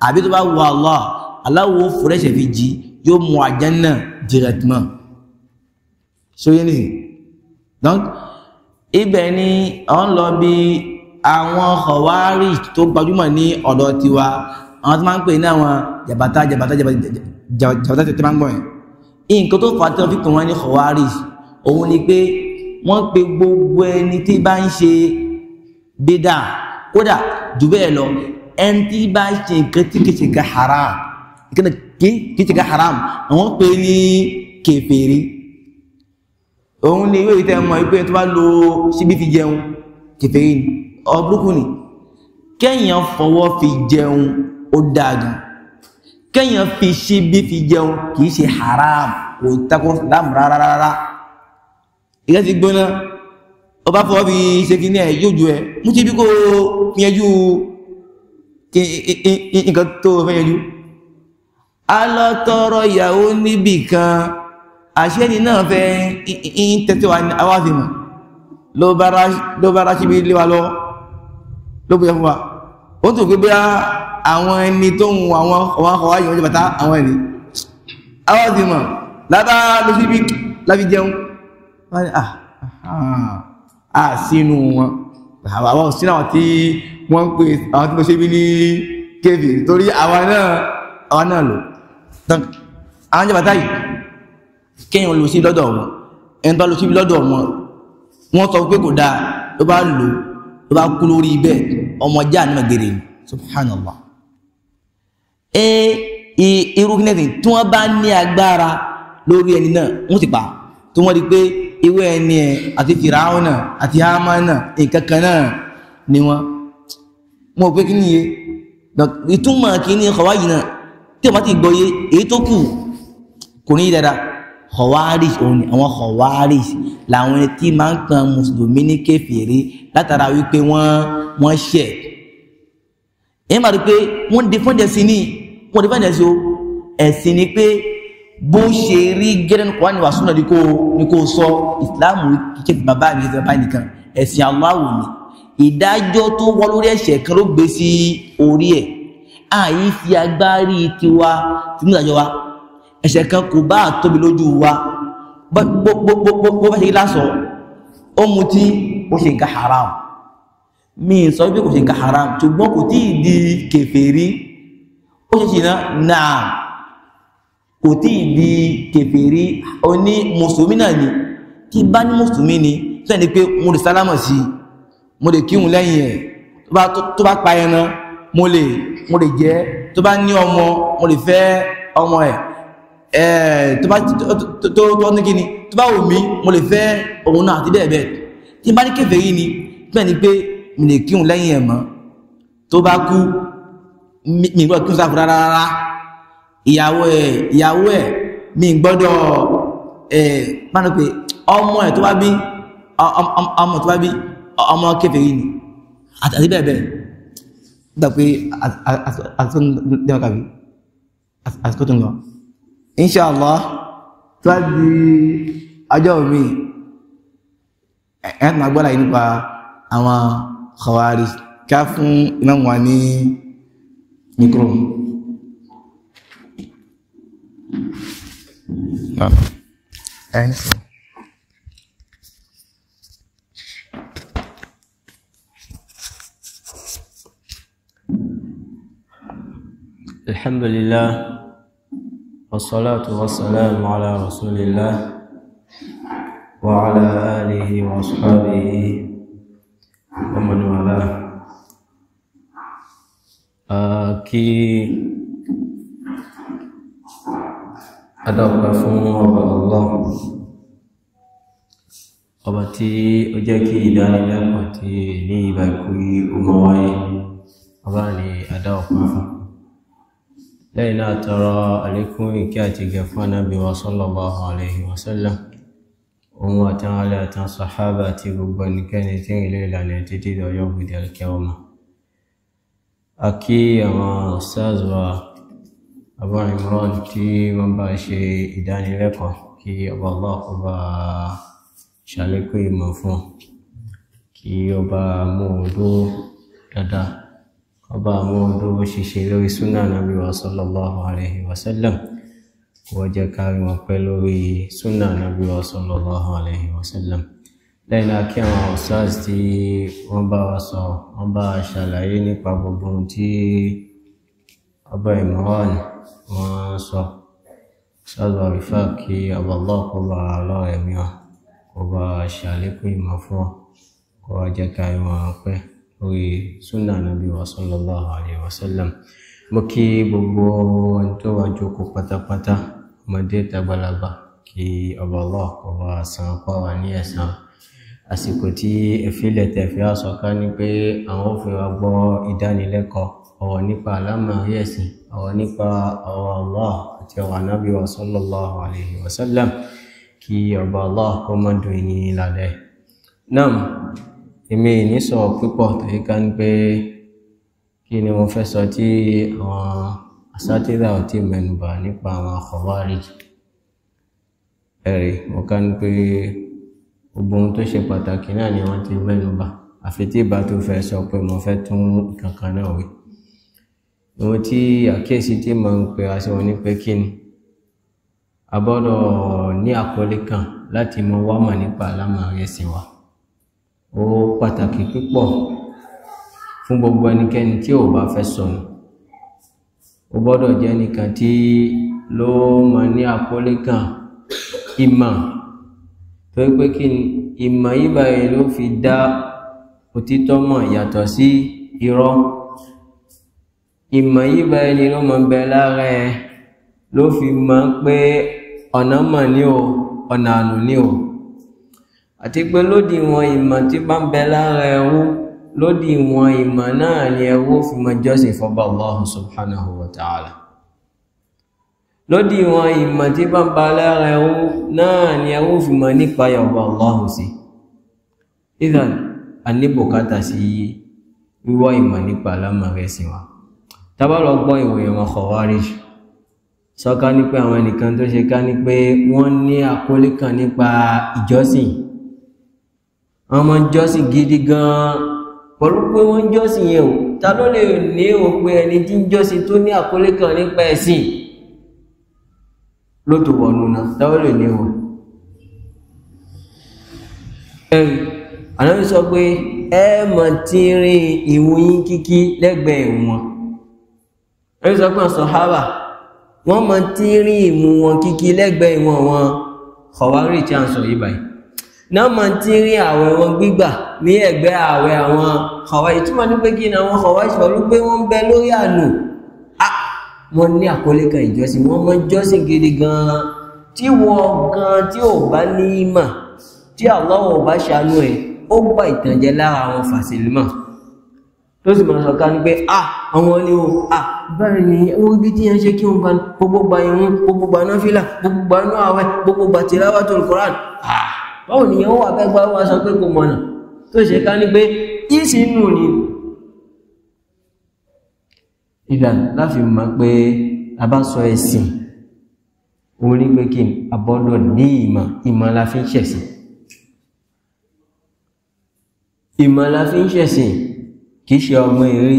S2: àbí tó bá wọ Allah wo fúrẹ́ṣẹ̀ fi jí yóò mú aljanna directement ṣóyé nìyí donc ibẹ̀ ni ọ̀n lọ bí àwọn Khawarij tó gbajúmọ̀ ní ọ̀dọ̀ tiwa àwọn tó máa ń pè ní àwọn jàbátá tẹ́tẹ́ máa ń gbọ́ ẹ̀ nǹkan tó fà á tí wọ́n fi pè wọ́n ní Khawarij òun ni pé wọ́n pe gbogbo ẹni tí bá ń ṣe bídà kódà jù bẹ́ẹ̀ lọ ẹni tí bá ń ṣe nǹkan tí kìí ṣe ká haram kìí ṣe ká haram àwọn pè ní kèfèrí òun ni ìwé ìtẹ́ mọ̀ ìpé tó bá lo síbí fi jẹun kèfèrí ni ọ̀bùrúkú ni kẹ́yàn fọwọ́ fi jẹun ó dáadáa kẹ́yàn fi síbí fi jẹun kìí ṣe haram kò takò láàmù rárá ìyá ti gbóná ọba fọwọ́ fi ṣe kí ní ẹ̀ yóò ju ẹ̀ mú sí bí kò fi ẹjú nǹkan tó fẹ́ yẹjú a lọ tọrọ ìyàwó níbì kan àṣẹ́ni náà fẹ́ ń tẹ́tẹ́ wa ní awáfimọ̀ ló bá rá síbí lé wa lọ ló bóyá fún wa ó tó gbé bá àwọn ẹni tó ń àwọn ọwọ́ yìí wọ́n jẹ́ bàtà àwọn ẹni awáfimọ̀ lábá ló síbí láfi jẹun wọ́n ni sínú wọn àwọn sínú àwọn tí wọ́n ń pè àwọn tí mo ṣe bí ní kéfì torí àwọn náà lò àwọn jẹ́ bàtà yìí kéèyàn lò sí lọ́dọ̀ wọn ẹni tó lò sí lọ́dọ̀ wọn wọ́n sọ pé kò dáa ló bá lò ló bá kú lórí ibẹ̀ ọmọ já ní mẹ́gẹ̀rẹ̀ subhanallah irú kínẹ́sì tí wọ́n bá ní agbára lórí ẹni náà wọ́n ti pa tí wọ́n rí pé ìwé ẹni ẹ̀ àti Fìráúnà àti Hámánà nǹkan kan náà ni wọ́n mọ̀ pé kí níye ìtumọ̀ kí ní Khawarij náà tí wọ́n ti gbọ́yé èyí tó kù kò ní dáadáa Khawarij òun ni àwọn Khawarij làwọn ẹni tí máa ń kan mùsùlùmí ní kèfèrí látara wípé wọ́n ṣẹ̀ èyí máa rí pé wọ́n defend ẹ̀sìn ní wọ́n defend ẹ̀sìn o ẹ̀sìn ni pé bó ṣe rí gẹ́gẹ́ ní Kùránì wà súnà ní kó sọ ìsìláàmù kíkẹ́ ti bàbá mi ìjọba nìkan ẹ̀sìn Allahu ni ìdájọ́ tó wọ́ lórí ẹ̀ṣẹ̀ kan ló gbé sí orí ẹ̀ àyí fi agbárí tiwa tí mú ìdájọ́ wa ẹ̀ṣẹ̀ kan kò bá tóbi lójú wa bó bá ṣe lásọ ó mutí ó ṣe nǹkan haram mi sọ bí kò ṣe nǹkan haram ṣùgbọ́n kò tí ì di kèfèrí ó ṣe ṣìnà náà kò tí ì di kèfèrí ó ní mùsùlùmí náà ni tí bá ní mùsùlùmí ni tó ní pé mo lè sálámọ̀ sí mo lè kírun lẹ́yìn ẹ̀ tó bá pa ẹran mo lè jẹ tó bá ní ọmọ mo lè fẹ́ ọmọ ẹ̀ tó ní kíni tó bá wù mí mo lè fẹ́ òun náà àti bẹ́ẹ̀ bẹ́ẹ̀ tí bá ní kèfèrí ni bẹ́ẹ̀ ni pé mi lè kírun lẹ́yìn ẹ̀ mọ́ tó bá kú mi gbọ́dọ̀ kírun sáfù rárá ìyàwó ẹ̀ mi gbọ́dọ̀ máa ń pè ọmọ ẹ̀ tó bá bí ọmọ kèfèrí ni àti bẹ́ẹ̀ bẹ́ẹ̀ gbà pé àsìkò tó ń lọ inṣàlá tó á di ọjọ́ mi ẹ̀ẹ́tùmá gbọ́dá yìí nípa àwọn Khawarij ká fún imam wa ní mikro
S4: alhamdulillah wassalatu wassalamu ala rasulillah wa ala alihi wa ashabihi wa man wala kí adọ́gba fún ọba Allah ọba tí ó jẹ́ kí ìdánilẹ́kọ̀ọ́ tí ní ìbá ikú ọmọ wáyé ọba ni adọ́gba fún lẹ́yìn náà tọrọ àlékún ìkẹ́ àti ìgẹ̀ fún Ànábì wa sallallahu alaihi wasallam ohun àtàwọn alẹ́ àtàwọn sàhábà àti gbogbo ẹnikẹ́ni tí ń ilé ìlànà títí ọjọ́ gbìdì alkiyama a kí àwọn ustaz wa Abu Imran tí wọ́n bá ṣe ìdánilẹ́kọ̀ọ́ kí ọba Allah kó bá ṣàlékún ìmọ̀ fún kí ọba mú odó dáadáa ọba àwọn olówó ṣiṣẹ́ lórí súnà Nábì wa sallallahu alaihi wasallam wọ́n jẹ́ kárí wọn pẹ́ lórí súnà Nábì wa sallallahu alaihi wasallam lẹ́yìn náà kí àwọn ustaz tí wọ́n bá wa sọ wọ́n bá ṣàlàyé nípa gbogbo ohun tí ọba Imran wọ́n sọ sọ́dọ̀ àrífà kí ọba Allah kó bá lọ́rọ̀ ẹ̀mí wọn kó bá ṣàlékún ìmọ̀ fún kó wá jẹ́ kárí wọn pẹ́ lórí súnà Nábì wa sallallahu alaihi wasallam mo kí gbogbo ẹni tó wà jókòó pátápátá ọmọdé tàgbàlagbà kí ọba Allah kó bá san pa wá ní ẹ̀san àsìkò tí ẹ̀fílẹ̀ tẹ̀fẹ́ àsọ̀ká ní pé àwọn òfin wa gbọ́ ìdánilẹ́kọ̀ọ́ ọ̀rọ̀ nípa àlámọ̀rí ẹ̀sìn ọ̀rọ̀ nípa ọ̀rọ̀ Allah àti ọ̀rọ̀ Nábì wa sallallahu alaihi wasallam kí ọba Allah kó má dùn yín lálẹ́ náà èmi ní sọ púpọ̀ tó yí ká ń pé kí ni mo fẹ́ sọ tí àwọn asátírà ò tí mẹ́nubà nípa àwọn Khawarij ẹ̀rì mo ká ń pé gbogbo ohun tó ṣe pàtàkì náà ni wọ́n ti mẹ́nubà àfi tí ìbá tó fẹ́ sọ pé mo fẹ́ tún kankan náà wí ohun tí àkíyèsí tí mo ń pè á sí wọn ní pé kí ni a gbọ́dọ̀ ní àkọlé kan láti mọ wá mọ̀ nípa àlámọ̀rí ẹ̀sìn wa ó pàtàkì púpọ̀ fún gbogbo ẹnikẹ́ni tí ò bá fẹ́ sọnù ó gbọ́dọ̀ jẹ́ nìkan tí ló mọ̀ ní àkọlé kan ìmọ̀ tó pé kí ni ìmọ̀ yìí báyìí ló fi dá òtítọ́ mọ̀ yàtọ̀ sí irọ́ ìmọ̀ yìí báyìí ló mọ̀ bẹ lára ẹ ló fi mọ̀ pé ọ̀nà mọ̀ ní o ọ̀nà ànù ní o àti pé lódì wọn ìmọ̀ tí bá ń bẹ lára ẹrú lódì wọn ìmọ̀ náà ni ẹrú fi mọ jọ́sìn fọ́bà Allah subhanahu wa ta'ala lódì wọn ìmọ̀ tí bá ń bẹ lára ẹrú náà ni ẹrú fi mọ nípa yọ̀bà Allah sí ìdán aníbùkátà sí wíwọ́ ìmọ̀ nípa àlámọ̀rí ẹ̀sìn wa tábà lọ gbọ́ ìròyìn wọn Khawarij sọ́ká ní pé àwọn ẹnìkan tó ṣe ká ní pé wọ́n ní àkólé kan nípa ìjọsìn wọ́n máa ń jọ́sìn gidi gan pẹ̀lú pé wọ́n jọ́sìn yẹn o ta ló lè ní o pé ẹni tí ń jọ́sìn tó ní àkólé kan nípa ẹ̀sìn ló tó wọnú náà ta ló lè ní o Ànábì sọ pé ẹ mọ̀ tí rí ìwọ̀n yín kíkí lẹ́gbẹ̀ẹ́ wọn. Ànábì sọ pé sàhábà wọ́n mọ̀ tí rí ìwọ̀n wọn kíkí lẹ́gbẹ̀ẹ́ wọn Khawarij tí a ń sọ yìí báyìí. Náà mọ̀ tí rí àwẹ̀ wọn gbígbà ní ẹ̀gbẹ́ àwẹ̀ àwọn Khawarij. Ìtumọ̀ ní pé kí ni àwọn Khawarij pẹ̀lú pé wọ́n ń bẹ lórí àánú. Wọ́n ní àkọlé kan ìjọsìn, wọ́n mọ̀ jọ́sìn gidi gan-an tí wọ́n gan tí ò bá ní ìmọ̀ tí Allah ò bá ṣàánú ẹ̀ ó gbà ìtànjẹ lára àwọn fàṣílímà tó sì máa sọ̀ká ní pé àwọn ni ó báyìí ni ó bí tí yẹn ṣe kí wọ́n bá gbogbo gba irun gbogbo gba náfílà gbogbo gba inú àwẹ̀ gbogbo gba tilawatul Qur'an báwo ni yẹn ó wà fẹ́ gbá wá sọ pé kò mọ̀nà tó ṣe ká ní pé ìsìnú ni ìgbà láfi mọ̀ pé a bá sọ ẹ̀sìn orí pé kí abọ́dọ̀ ní ìmọ̀ la fi ń ṣẹ̀sìn ìmọ̀ la fi ń ṣẹ̀sìn kìí ṣe ọmọ eré.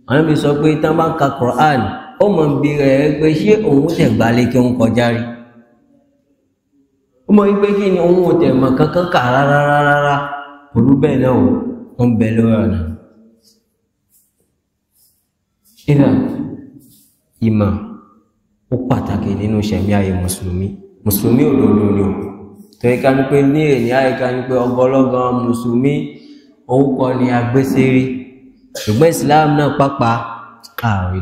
S4: Àwọn bí sọ pé tán bá ń ka Qur'an ó mọ̀ bí rẹ̀ pé ṣé òun tẹ̀ gbálé kí òun kọjá rí ó mọ̀ wípé kí ni òun ò tẹ̀ mọ̀ kankan kà rárá pẹ̀lú bẹ́ẹ̀ náà ó ń bẹ lórí ọ̀nà. ìdá ìmọ̀ ó pàtàkì nínú ìṣẹ̀mí ayé mùsùlùmí òdodo ni ó torí ká ní pé ní èní àyíká ní pé ọgọ́lọ́gán mùsùlùmí orúkọ ni agbésẹ́rí ṣùgbọ́n Islam náà pápá ààrí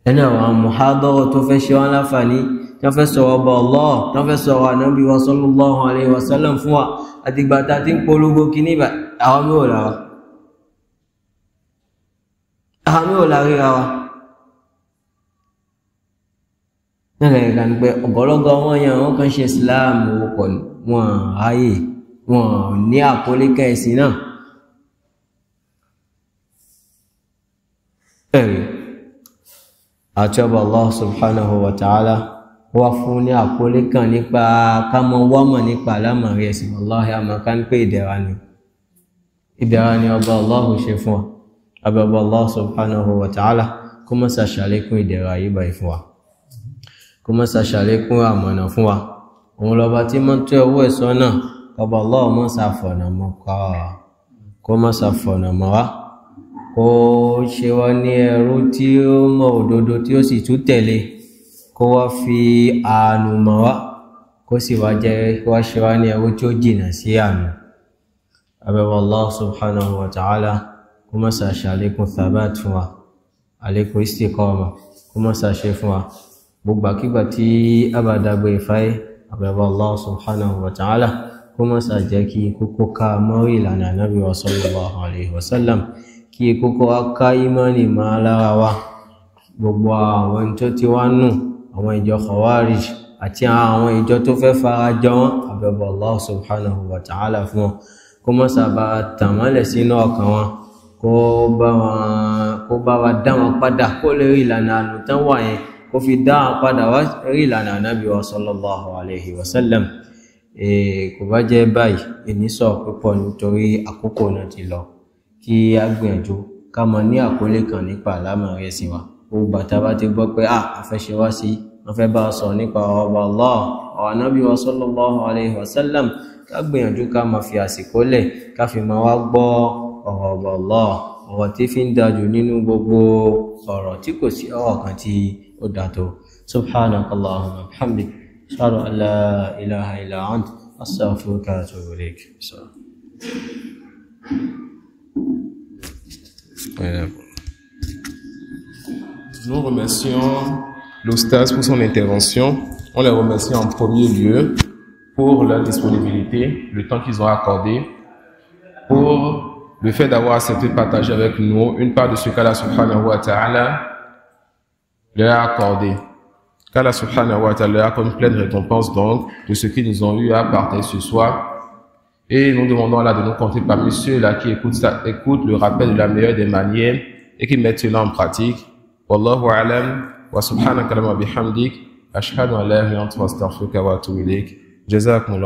S4: ẹni àwọn muhadara tó fẹ́ ṣe wọ́n láǹfààní tó fẹ́ sọ̀rọ̀ ọba Allah tó fẹ́ sọ̀rọ̀ Ànábì wa sallallahu alaihi wasallam fún wa àtìgbàtà tí ń polówó kí ní àwọn mí ò láríra wa nílẹ̀ ìgbà ní pé ọ̀gọ́lọ́gọ́ wọn yẹn wọ́n kàn ṣe Islam orúkọ wọn ráyè wọn ní àkólíkà ẹ̀sìn náà ẹ̀rí àti ọba Allah subhanahu wa ta'ala wá fún ní àkólíkà nípa kámọ́ wọ́mọ̀ nípa alámàrí ẹ̀sìn Wallahi àmàká ní pé ìdẹ̀ra ni ọba Allah ṣe fún wa ọba Allah subhanahu wa ta'ala kó mọ́ sàṣàlékún ìdẹ̀ra yìí báyìí fún wa kó mọ́ sàṣàlékún àmọ̀nà fún wa òun lọba tí mọ́ tó owó ẹ̀sọ́ náà ọba Allah mọ́ sàfọ̀nà mọ́ kó mọ́ sàfọ̀nà mọ́ wá kó ṣe wá ní ẹrú tí ó mọ̀ òdodo tí ó sì tún tẹ̀lé kó wá fi àánú mọ́ wá kó sì wá ṣe wá ní ẹrú tí ó jìnà sí àánú abẹ́wọ̀ Allah subhanahu wa ta'ala kó mọ́ sàṣàlékún thabat fún wa àlékún istiqama kó mọ́ sàṣe fún wa gbogbo àkígbà tí abàdàgbé ìfáyé àbẹ̀bọ̀ Allah subhanahu wa ta'ala kó mọ́ sà jẹ́ kí kókó ká mọ́rí ìlànà Ànábì wa sallallahu alaihi wasallam kí kókó wá ká ìmánì máa lára wa gbogbo àwọn tó ti wá nù àwọn ìjọ Khawarij àti àwọn ìjọ tó fẹ́ fara jọ wọn àbẹ̀bọ̀ Allah subhanahu wa ta'ala fún wọn kó mọ́ sà bá tàmálẹ̀ sínú ọkàn wọn kó bá wa dá wọn padà kó lè rí ìlànà àlùtán wà yẹn kó fi dá padà wá rí ìlànà Ànábì wa sallallahu alaihi wasallam kò bá jẹ́ báyìí ìnísọ̀ púpọ̀ nítorí àkókò náà ti lọ kí a gbìyànjú ká mọ̀ ní àkólé kan nípa àlámọ̀rí ẹ̀sìn wa gbogbo bàtà bá ti gbọ́ pé àfẹ́ṣe wá sí wọ́n fẹ́ bá sọ nípa ọba Allah ọ̀rọ̀ Ànábì wa sallallahu alaihi wasallam ká gbìyànjú ká máa fi àsìkò lẹ̀ ká fi máa wá gbọ́ ọ̀rọ̀ ọba Allah ọ̀rọ̀ tí fi ń dájú nínú gbogbo ọ̀rọ̀ tí kò sí ọ̀rọ̀ kan tí ودعته سبحانك اللهم وبحمدك أشهد أن لا إله إلا أنت أستغفرك وأتوب إليك.
S1: Nous remercions l'Oustaz pour son intervention. On les remercie en premier lieu pour leur disponibilité, le temps qu'ils ont accordé, pour le fait d'avoir accepté de partager avec nous une part de ce qu'Allah subhanahu wa ta'ala leur a accordé. Qu'Allah subhanahu wa ta'ala leur accorde une pleine récompense donc de ce qu'ils nous ont eu à partager ce soir. Et nous demandons à Allah de nous compter parmi ceux-là qui écoutent le rappel de la meilleure des manières et qui mettent cela en pratique. Wallahu a'lam wa subhanaka wa bihamdik ashhadu an la ilaha illa anta astaghfiruka wa atubu ilayk. Jazakumullah.